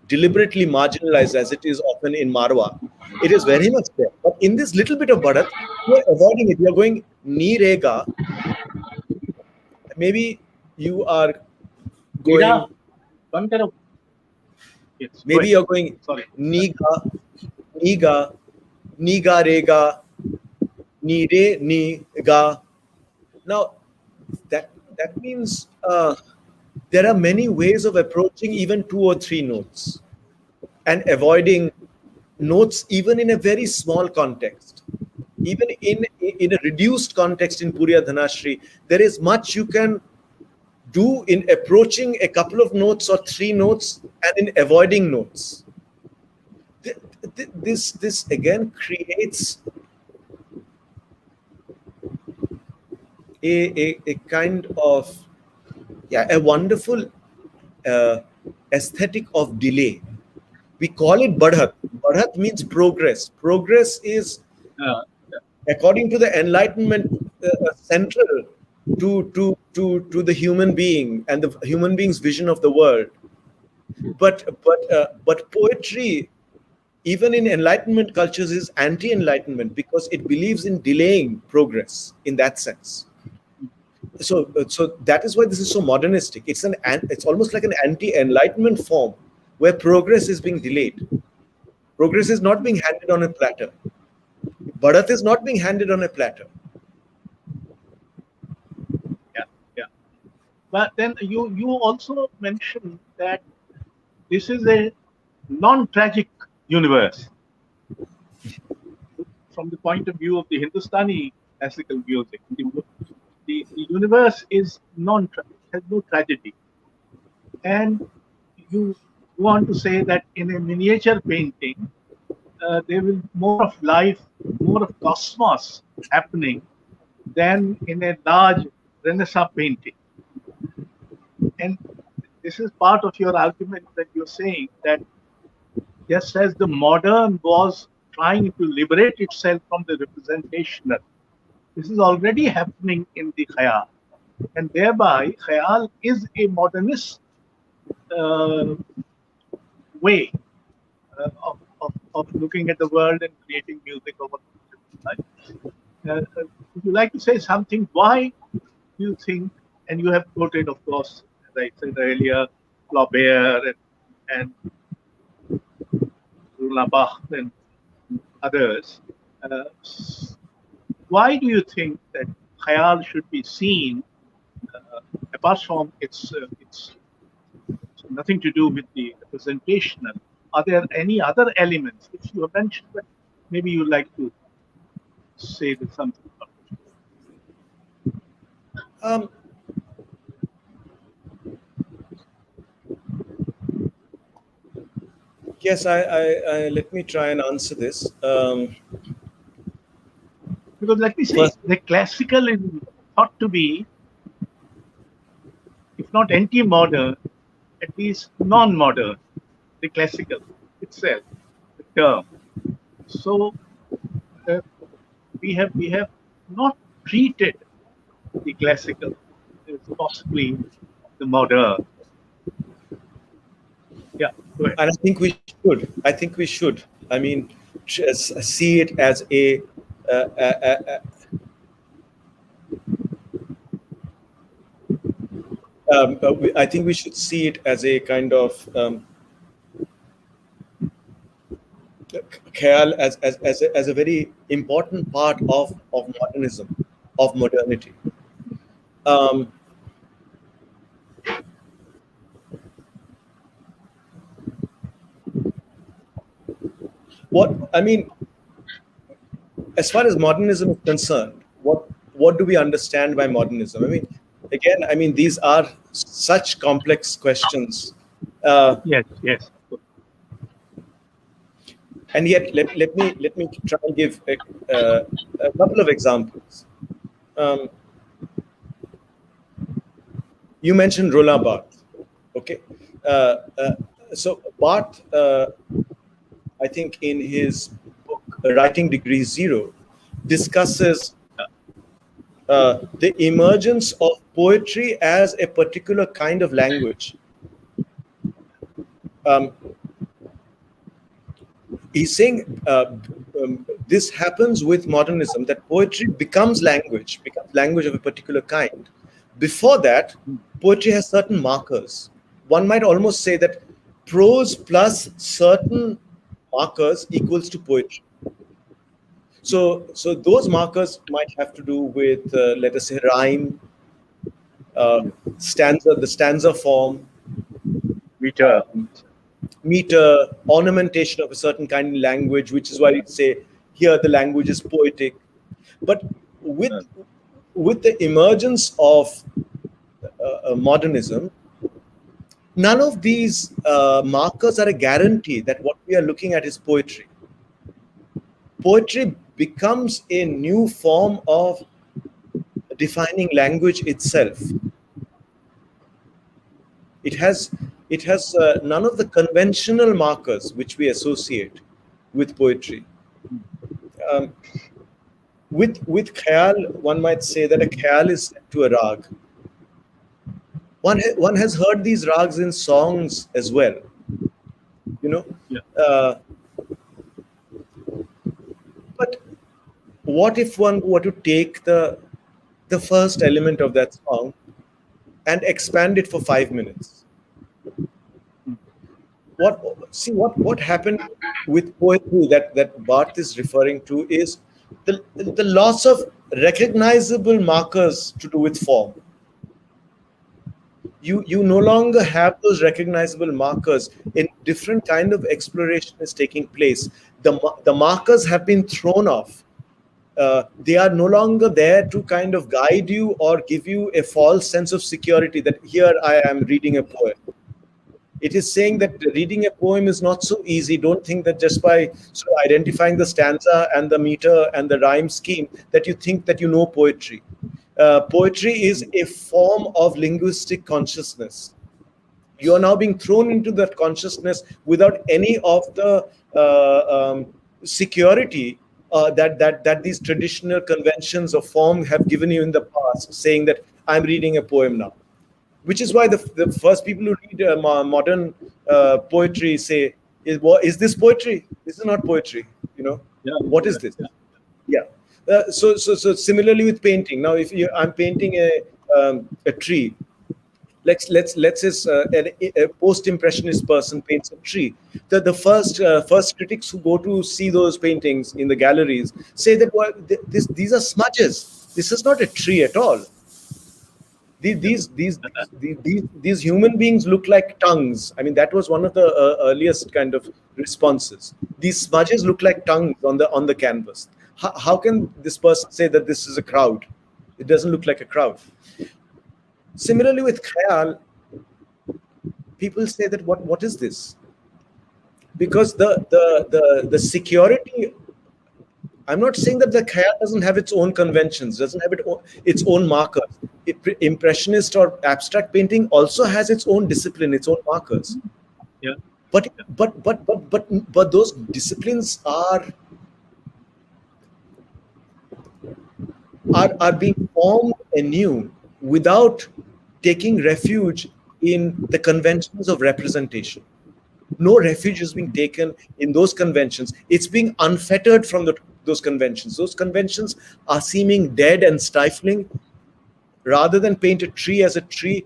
deliberately marginalized as it is often in Marwa. It is very much there. But in this little bit of badhat, you are avoiding it. You are going ni re ga. Maybe you are going. Maybe you're going ni ga, re ga, ni re, ni ga. Now, that means there are many ways of approaching even 2 or 3 notes and avoiding notes even in a very small context. Even in a reduced context in Puriya Dhanashri, there is much you can do in approaching a couple of notes or 3 notes and in avoiding notes. This again creates a kind of a wonderful aesthetic of delay. We call it badhat. Badhat means progress. Progress is, according to the Enlightenment, central to the human being and the human being's vision of the world. But poetry even in Enlightenment cultures, is anti-Enlightenment because it believes in delaying progress in that sense. So that is why this is so modernistic. It's almost like an anti-Enlightenment form where progress is being delayed. Progress is not being handed on a platter. Bharat is not being handed on a platter. Yeah, yeah. But then you also mentioned that this is a non-tragic universe from the point of view of the Hindustani classical music. The universe is has no tragedy, and you want to say that in a miniature painting, there will be more of life, more of cosmos happening than in a large Renaissance painting. And this is part of your argument that you're saying that just as the modern was trying to liberate itself from the representational, this is already happening in the Khayal. And thereby, Khayal is a modernist uh, way of looking at the world and creating music over life. Would you like to say something? Why do you think, and you have quoted, of course, as I said earlier, Flaubert and Roland Barthes and others, uh, why do you think that Khayal should be seen, apart from its nothing to do with the representational? Are there any other elements which you have mentioned, but maybe you'd like to say something about Um, yes, let me try and answer this. because let me say, First, the classical is thought to be, if not anti-modern, at least non-modern, the classical itself, the term. So uh, we have not treated the classical as possibly the modern. Yeah, go ahead. and I think we should. I think we should. I mean, see it as a I think we should see it as a kind of khayal as a very important part of modernism, of modernity. Um, what I mean, as far as modernism is concerned, what do we understand by modernism? I mean, again, I mean, these are such complex questions. Uh, Yes, yes. and yet let me try and give a couple of examples. Um, you mentioned Roland Barthes, okay? Uh, uh, so Barthes, I think, in his book Writing Degree Zero, discusses the emergence of poetry as a particular kind of language. Um, he's saying this happens with modernism, that poetry becomes language of a particular kind. Before that, poetry has certain markers. One might almost say that prose plus certain markers equals to poetry. So those markers might have to do with, let us say, rhyme, uh, the stanza form, Meter. meter, ornamentation of a certain kind of language, which is why you say here the language is poetic. But with the emergence of modernism, none of these markers are a guarantee that what we are looking at is poetry. Poetry becomes a new form of defining language itself. It has none of the conventional markers which we associate with poetry. Um, with khayal, one might say that a khayal is set to a rag. One has heard these rags in songs as well. You know, Yeah. uh, what if one were to take the first element of that song and expand it for 5 minutes? What happened with poetry that Barth is referring to is the loss of recognizable markers to do with form. You no longer have those recognizable markers. In different kind of exploration is taking place. The markers have been thrown off. They are no longer there to kind of guide you or give you a false sense of security that here I am reading a poem. It is saying that reading a poem is not so easy. Don't think that just by sort of identifying the stanza and the meter and the rhyme scheme that you think that you know poetry. Poetry is a form of linguistic consciousness. You are now being thrown into that consciousness without any of the security that these traditional conventions of form have given you in the past, saying that I'm reading a poem now. Which is why the first people who read modern poetry say, is this poetry? This is not poetry. Yeah, What is this? Yeah. So similarly with painting. Now, if I'm painting a tree, let's say a post-impressionist person paints a tree. The first critics who go to see those paintings in the galleries say that these are smudges. This is not a tree at all. These human beings look like tongues. I mean, that was one of the earliest kind of responses. These smudges look like tongues on the canvas. How can this person say that this is a crowd? It doesn't look like a crowd. Similarly with khayal, people say that what is this? Because the security. I'm not saying that the khayal doesn't have its own conventions, doesn't have its own markers. Impressionist or abstract painting also has its own discipline, its own markers. Yeah. But those disciplines are being formed anew without taking refuge in the conventions of representation. No refuge is being taken in those conventions. It's being unfettered from those conventions. Those conventions are seeming dead and stifling. Rather than paint a tree as a tree,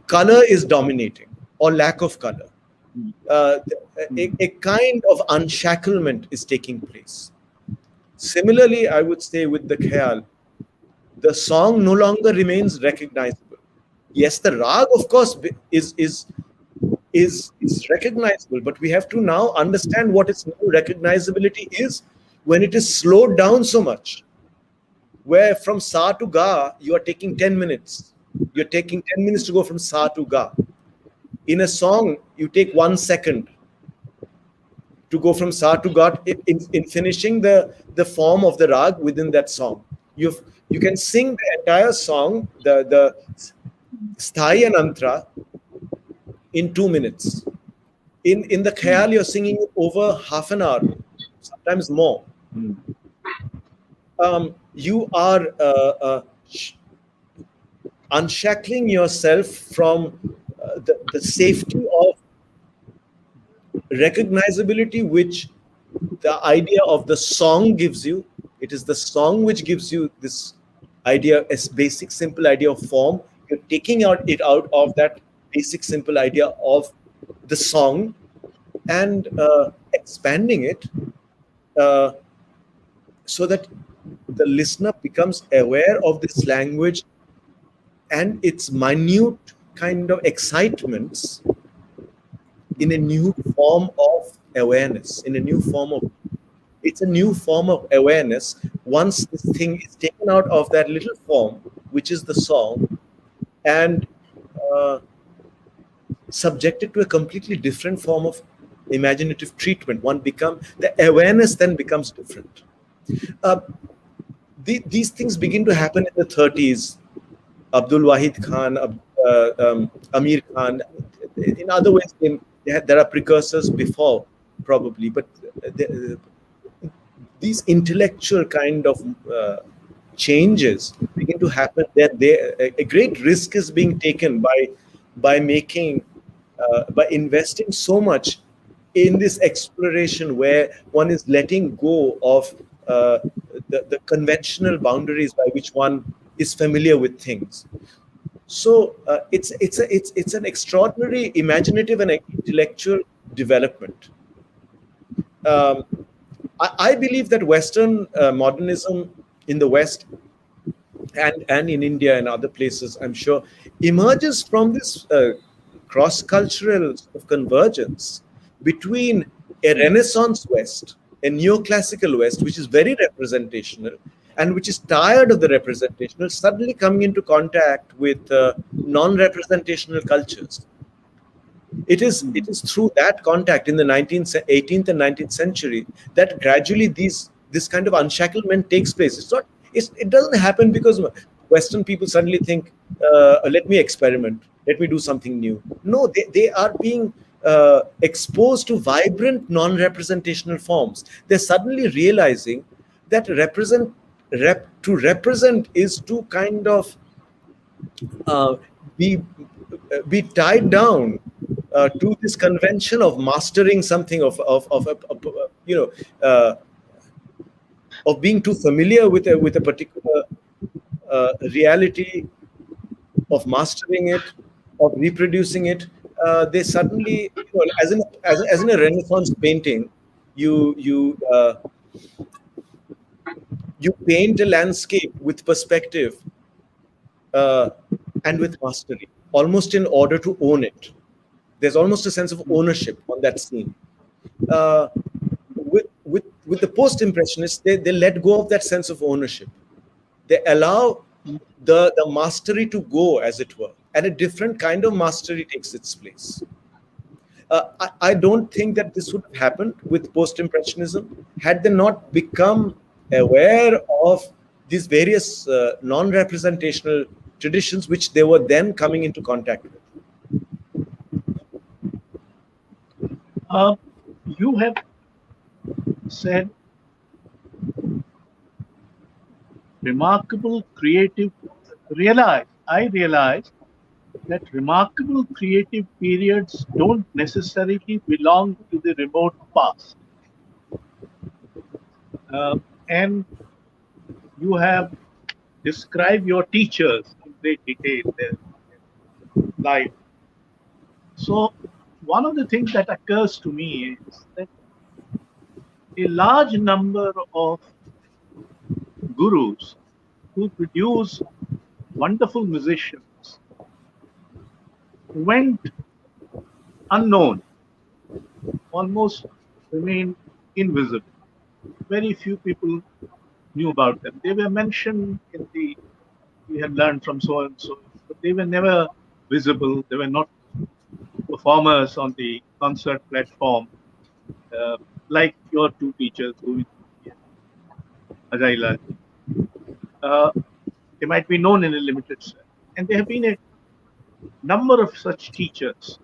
color is dominating, or lack of color. A kind of unshacklement is taking place. Similarly, I would say with the khayal, the song no longer remains recognizable. Yes, the rag, of course, is recognizable, but we have to now understand what its new recognizability is when it is slowed down so much. Where from sa to ga, you are taking 10 minutes. You're taking 10 minutes to go from sa to ga. In a song, you take 1 second to go from sa to ga in finishing the form of the rag within that song. You can sing the entire song, the sthai and antra, in 2 minutes. In the khayal, you're singing it over half an hour, sometimes more. You are unshackling yourself from the safety of recognizability which the idea of the song gives you. It is the song which gives you this idea, a basic simple idea of form. You're taking it out of that basic simple idea of the song and expanding it so that the listener becomes aware of this language and its minute kind of excitements in a new form of awareness, it's a new form of awareness once this thing is taken out of that little form, which is the song, and subjected to a completely different form of imaginative treatment. The awareness then becomes different. These things begin to happen in the 30s. Abdul Wahid Khan, Amir Khan. In other ways, there are precursors before, probably, but these intellectual kind of changes begin to happen. A great risk is being taken by investing so much in this exploration where one is letting go of uh, the conventional boundaries by which one is familiar with things. So it's an extraordinary imaginative and intellectual development. Um, I believe that Western modernism in the West and in India and other places, I'm sure, emerges from this cross-cultural sort of convergence between a Renaissance West, a neoclassical West, which is very representational and which is tired of the representational, suddenly coming into contact with non-representational cultures. It is through that contact in the 18th and 19th century that gradually this kind of unshacklement takes place. It doesn't happen because Western people suddenly think, let me experiment, let me do something new. No, they are being exposed to vibrant non-representational forms. They're suddenly realizing that to represent is to kind of uh, be be tied down to this convention of mastering something, you know uh, of being too familiar with a particular reality, of mastering it, of reproducing it. They suddenly, as in a Renaissance painting, you you paint a landscape with perspective uh, and with mastery, almost in order to own it. There's almost a sense of ownership on that scene. Uh, with the post-impressionists, they let go of that sense of ownership. They allow the mastery to go, as it were, and a different kind of mastery takes its place. I don't think that this would have happened with post-impressionism had they not become aware of these various non-representational traditions which they were then coming into contact with. You have said remarkable creative. I realize that remarkable creative periods don't necessarily belong to the remote past. And you have described your teachers in great detail, their life. So, one of the things that occurs to me is that a large number of gurus who produce wonderful musicians went unknown, almost remained invisible. Very few people knew about them. They were mentioned in the, we had learned from so and so, but they were never visible. They were not performers on the concert platform, uh, like your two teachers, Govind and Ajay. Uh, they might be known in a limited sense. And there have been a number of such teachers.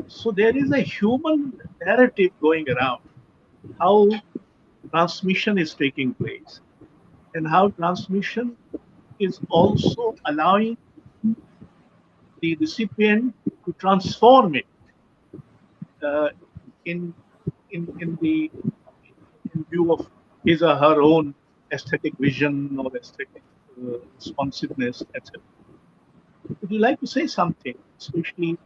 So there is a human narrative going around how transmission is taking place and how transmission is also allowing the recipient to transform it uh, in, in the in view of his or her own aesthetic vision or aesthetic responsiveness, etc. Would you like to say something, especially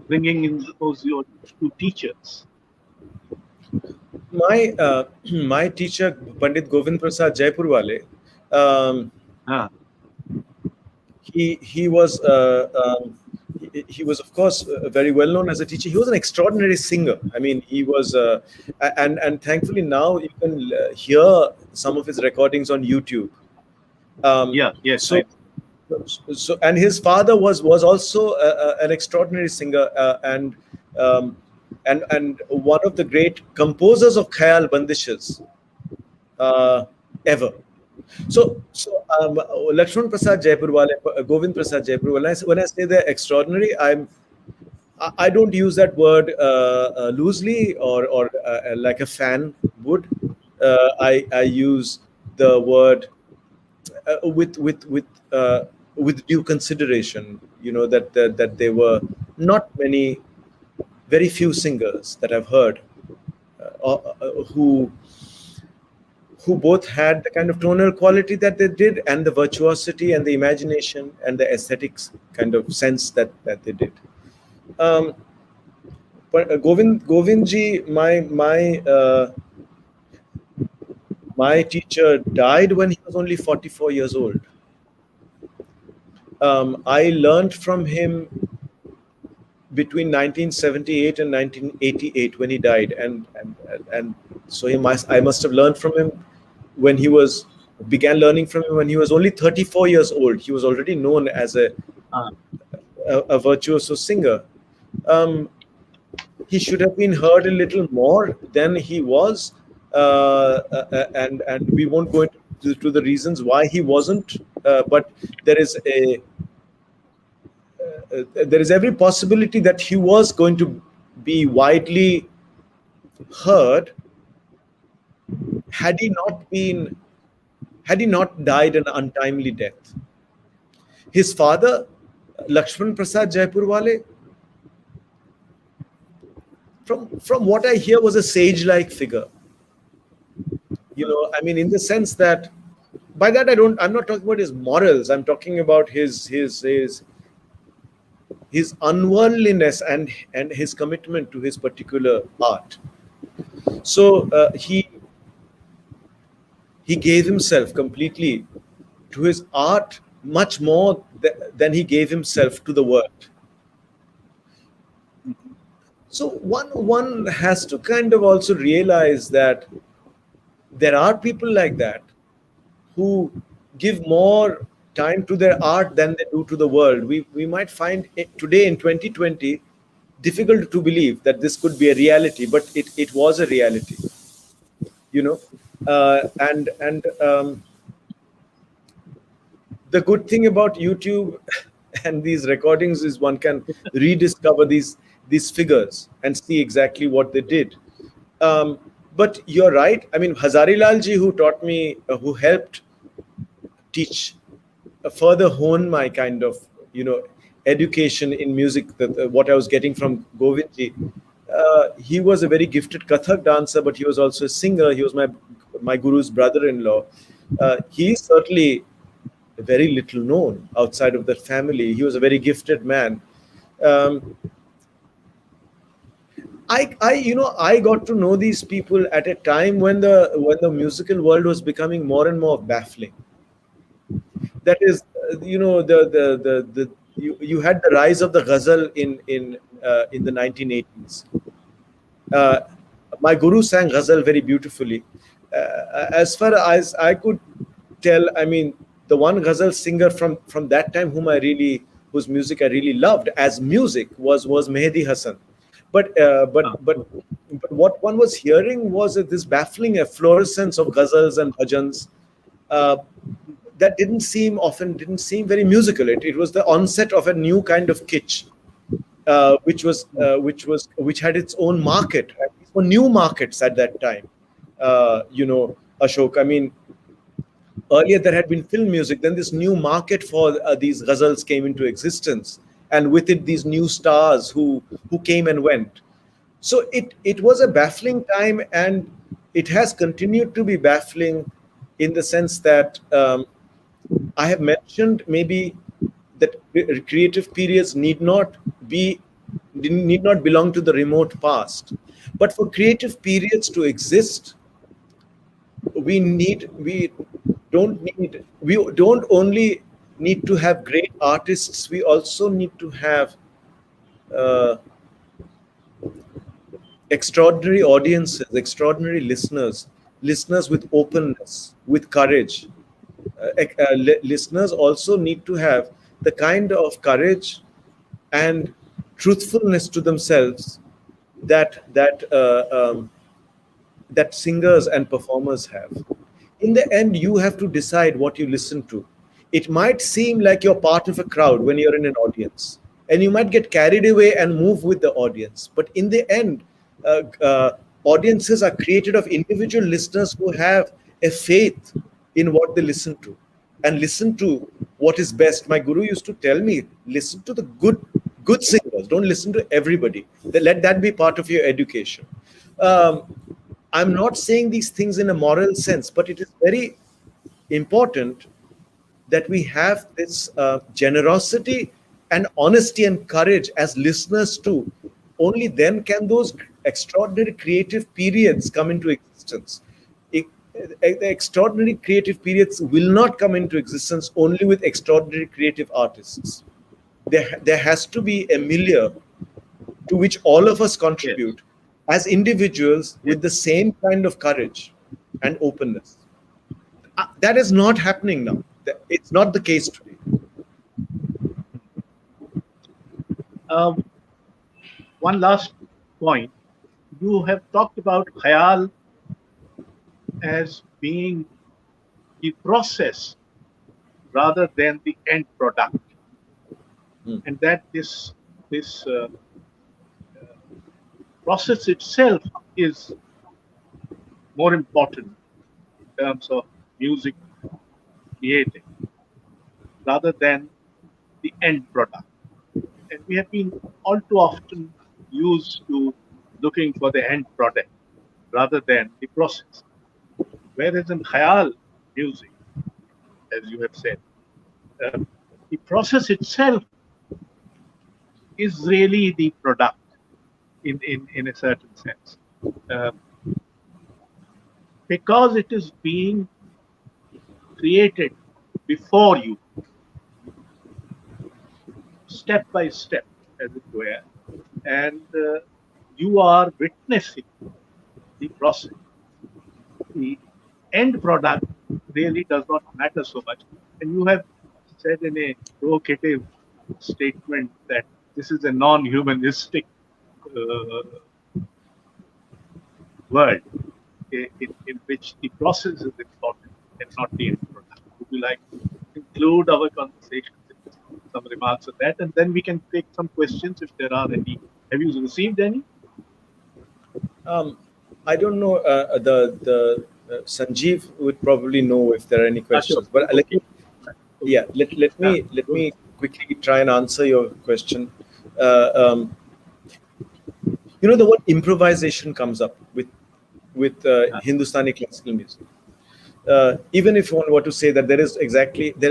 bringing in those your two teachers? My teacher, Pandit Govind Prasad Jaipurwale, um, Ah, he was he was, of course, very well known as a teacher. He was an extraordinary singer. I mean, he was and thankfully now you can hear some of his recordings on YouTube. um, yeah, yes, so and his father was also an extraordinary singer, um, and one of the great composers of khayal bandishes ever. So Lakshman Prasad Jaipurwale, Govind Prasad Jaipurwale, when I say they're extraordinary, I don't use that word loosely or like a fan would. I use the word with due consideration. You know that there were not many, very few singers that I've heard who who both had the kind of tonal quality that they did, and the virtuosity and the imagination and the aesthetics kind of sense that they did. Um, but Govindji, my teacher died when he was only 44 years old. I learned from him between 1978 and 1988 when he died, and so I must have learned from him when he began learning from him when he was only 34 years old. He was already known as a virtuoso singer. He should have been heard a little more than he was, and we won't go into the reasons why he wasn't. But there is there is every possibility that he was going to be widely heard had he not died an untimely death. His father, Lakshman Prasad Jaipurwale, from what I hear, was a sage-like figure. I mean, in the sense that, by that I'm not talking about his morals. I'm talking about his unworldliness and his commitment to his particular art. So he gave himself completely to his art, much more than he gave himself to the world. So one has to kind of also realize that there are people like that who give more time to their art than they do to the world. We might find it today in 2020 difficult to believe that this could be a reality, but it was a reality. The good thing about YouTube and these recordings is one can rediscover these figures and see exactly what they did. But you're right. I mean, Hazarilal ji, who taught me, who helped teach, further hone my kind of, education in music, what I was getting from Govindji. He was a very gifted Kathak dancer, but he was also a singer. He was my guru's brother-in-law. He is certainly very little known outside of the family. He was a very gifted man. I got to know these people at a time when the musical world was becoming more and more baffling. That is, you had the rise of the ghazal in the 1980s. My guru sang ghazal very beautifully. As far as I could tell, I mean, the one ghazal singer from that time whose music I really loved as music was Mehdi Hasan. But what one was hearing was this baffling efflorescence of ghazals and bhajans that didn't seem very musical. It was the onset of a new kind of kitsch, which had its own market, for new markets at that time. Ashok, I mean, earlier there had been film music, then this new market for these ghazals came into existence, and with it these new stars who came and went. So it was a baffling time, and it has continued to be baffling in the sense that I have mentioned maybe that creative periods need not belong to the remote past, but for creative periods to exist, we don't only need to have great artists, we also need to have extraordinary audiences, extraordinary listeners with openness, with courage. Listeners also need to have the kind of courage and truthfulness to themselves that singers and performers have. In the end, you have to decide what you listen to. It might seem like you're part of a crowd when you're in an audience, and you might get carried away and move with the audience. But in the end, audiences are created of individual listeners who have a faith in what they listen to, and listen to what is best. My guru used to tell me, listen to the good singers. Don't listen to everybody. Let that be part of your education. I'm not saying these things in a moral sense, but it is very important that we have this generosity and honesty and courage as listeners too. Only then can those extraordinary creative periods come into existence. The extraordinary creative periods will not come into existence only with extraordinary creative artists. There has to be a milieu to which all of us Yes. contribute as individuals Yes. with the same kind of courage and openness. That is not happening now. It's not the case today. Um, One last point. You have talked about khayal as being the process rather than the end product, Hmm. and that this process itself is more important in terms of music creating rather than the end product. And we have been all too often used to looking for the end product rather than the process. Whereas in khayal music, as you have said, uh, the process itself is really the product in a certain sense. Uh, because it is being created before you, step by step, as it were, and you are witnessing the process. The end product really does not matter so much. And you have said in a provocative statement that this is a non-humanistic uh, world in which the process is important and not the end product. Would you like to include our conversation with some remarks on that? And then we can take some questions if there are any. Have you received any? Um, I don't know. Sanjeev would probably know if there are any Ashok. questions. But Okay. Okay. yeah, let Go ahead. me quickly try and answer your question. Uh, um, the word improvisation comes up with Hindustani classical music. Even if one were to say that there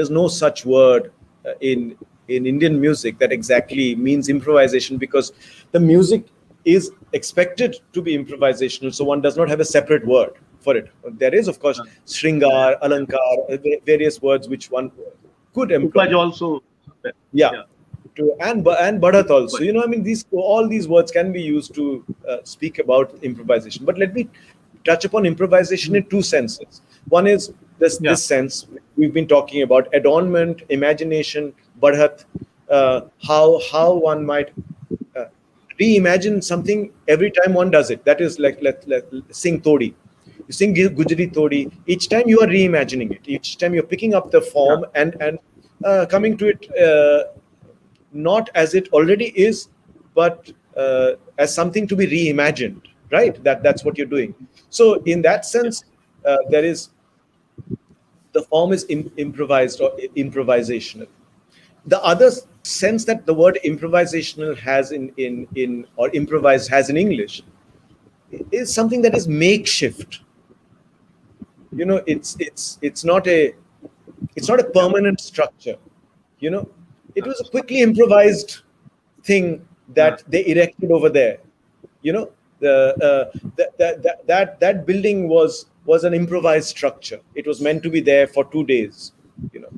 is no such word in Indian music that exactly means improvisation, because the music is expected to be improvisational, so one does not have a separate word for it. There is, of course, Shringar, Alankar, various words which one could employ. Upaj also. Yeah, Yeah. and Bharat also. Upaj. I mean, all these words can be used to speak about improvisation. But let me touch upon improvisation in two senses. One is Yeah. this sense we've been talking about: adornment, imagination, Bharat, how one might uh, reimagine something every time one does it. That is like let sing Todi. You sing Gujari Todi. Each time you are reimagining it. Each time you're picking up the Yeah. form and coming to it not as it already is, but as something to be reimagined. Right? That's what you're doing. So in that Yes. sense, there is the form is improvised or improvisational. The other sense that the word improvisational has in or improvised has in English is something that is makeshift. It's not a Yeah. permanent structure. you know it was a quickly improvised thing Yeah. that they erected over there. The uh, that, that that that that building was an improvised structure. It was meant to be there for 2 days. you know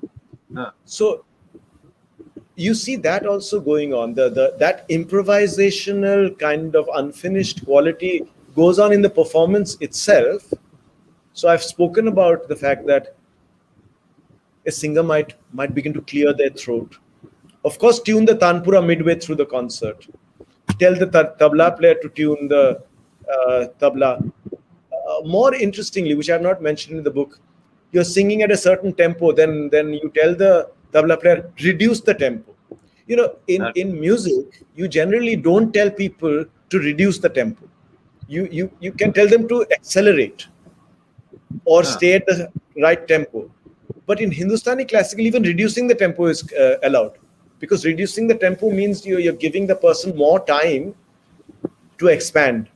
Yeah. so you see that also going on. That improvisational kind of unfinished quality goes on in the performance itself. So I've spoken about the fact that a singer might begin to clear their throat, of course tune the tanpura midway through the concert, tell the tabla player to tune the tabla. More interestingly, which I have not mentioned in the book, you're singing at a certain tempo, then you tell the tabla player reduce the tempo. In Okay. music you generally don't tell people to reduce the tempo. You can tell them to accelerate or Yeah. stay at the right tempo. But in Hindustani classical, even reducing the tempo is allowed, because reducing the tempo means you're giving the person more time to expand.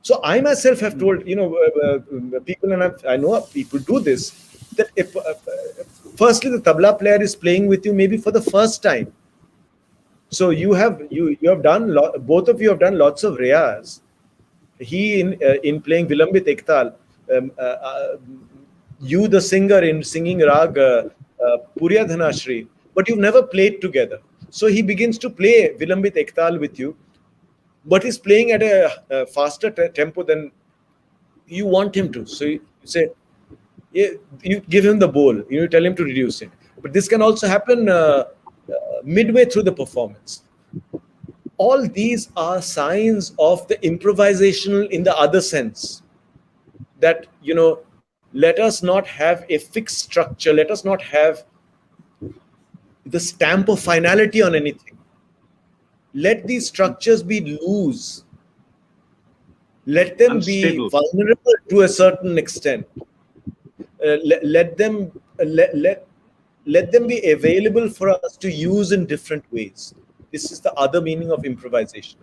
So I myself have told, people, and I know people do this, that if, firstly, the tabla player is playing with you maybe for the first time. So you have done both of you have done lots of riyas. He in playing Vilambit Ektal, um, uh, uh, you the singer in singing Raga Purya Dhanashri, but you've never played together. So he begins to play Vilambit Ektal with you, but he's playing at a faster tempo than you want him to. So you say, yeah, you give him the bowl, you tell him to reduce it. But this can also happen midway through the performance. All these are signs of the improvisational in the other sense, that let us not have a fixed structure, let us not have the stamp of finality on anything. Let these structures be loose, let them be Unstable. vulnerable to a certain extent. Let them let them be available for us to use in different ways. This is the other meaning of improvisation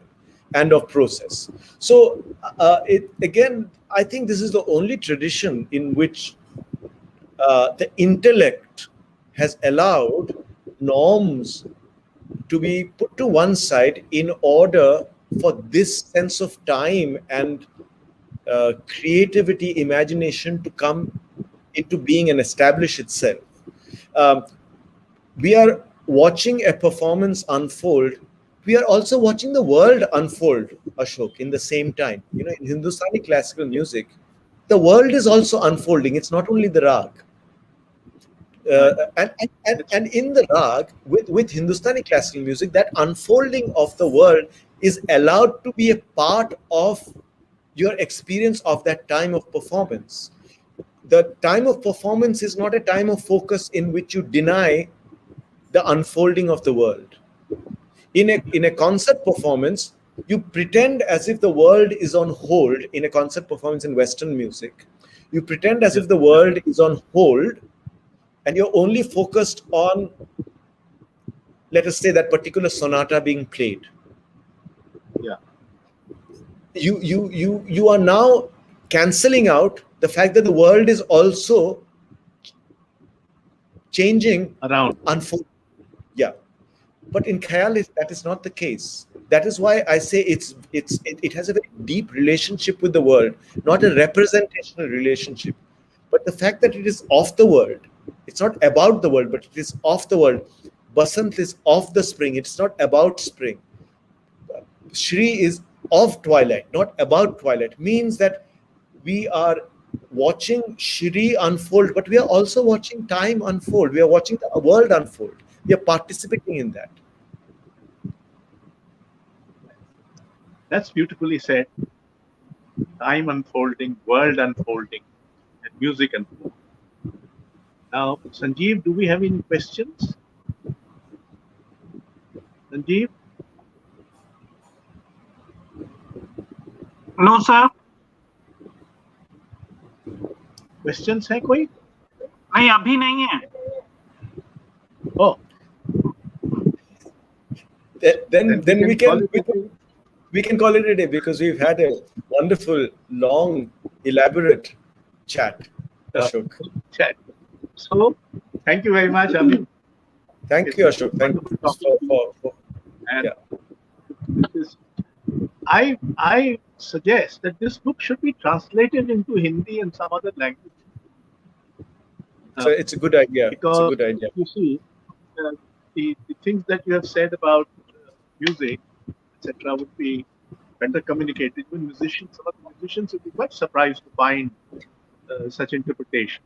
and of process. So it again, I think this is the only tradition in which the intellect has allowed norms to be put to one side in order for this sense of time and creativity, imagination to come into being and establish itself. Um, we are watching a performance unfold. We are also watching the world unfold, Ashok, in the same time. In Hindustani classical music, the world is also unfolding. It's not only the rag. And in the rag, with Hindustani classical music, that unfolding of the world is allowed to be a part of your experience of that time of performance. The time of performance is not a time of focus in which you deny the unfolding of the world. In a concert performance, you pretend as if the world is on hold. In a concert performance in Western music, you pretend as if the world is on hold, and you're only focused on, let us say, that particular sonata being played. Yeah. You are now cancelling out the fact that the world is also changing, Around. unfolding. Yeah. But in Khayal, that is not the case. That is why I say it has a very deep relationship with the world, not a representational relationship. But the fact that it is of the world, it's not about the world, but it is of the world. Basant is of the spring, it's not about spring. Shri is of twilight, not about twilight. Means that we are watching Shri unfold, but we are also watching time unfold. We are watching the world unfold. We are participating in that. That's beautifully said. Time unfolding, world unfolding, and music unfolding. Now, Sanjeev, do we have any questions? Sanjeev? No, sir. Questions है कोई? नहीं, अभी नहीं है. Oh. Then we can call it a day, because we've had a wonderful, long, elaborate chat, Ashok. Chat. So, thank you very much, Amit. Thank you, Ashok. Thank you for And yeah. this is, I suggest that this book should be translated into Hindi and some other language. So it's a good idea. Because it's a good idea. you see, the things that you have said about music, etc., would be better communicated. Even musicians, some of the musicians would be quite surprised to find such interpretation.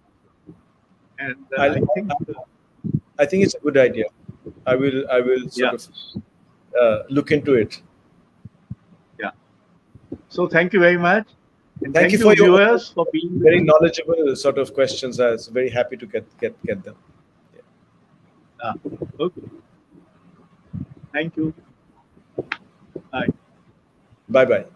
And I think it's a good idea. I will sort of look into it. Yeah. So thank you very much. And thank you for your viewers for being very knowledgeable sort of questions. I was very happy to get them. Yeah. Okay. Thank you. Bye. Bye-bye.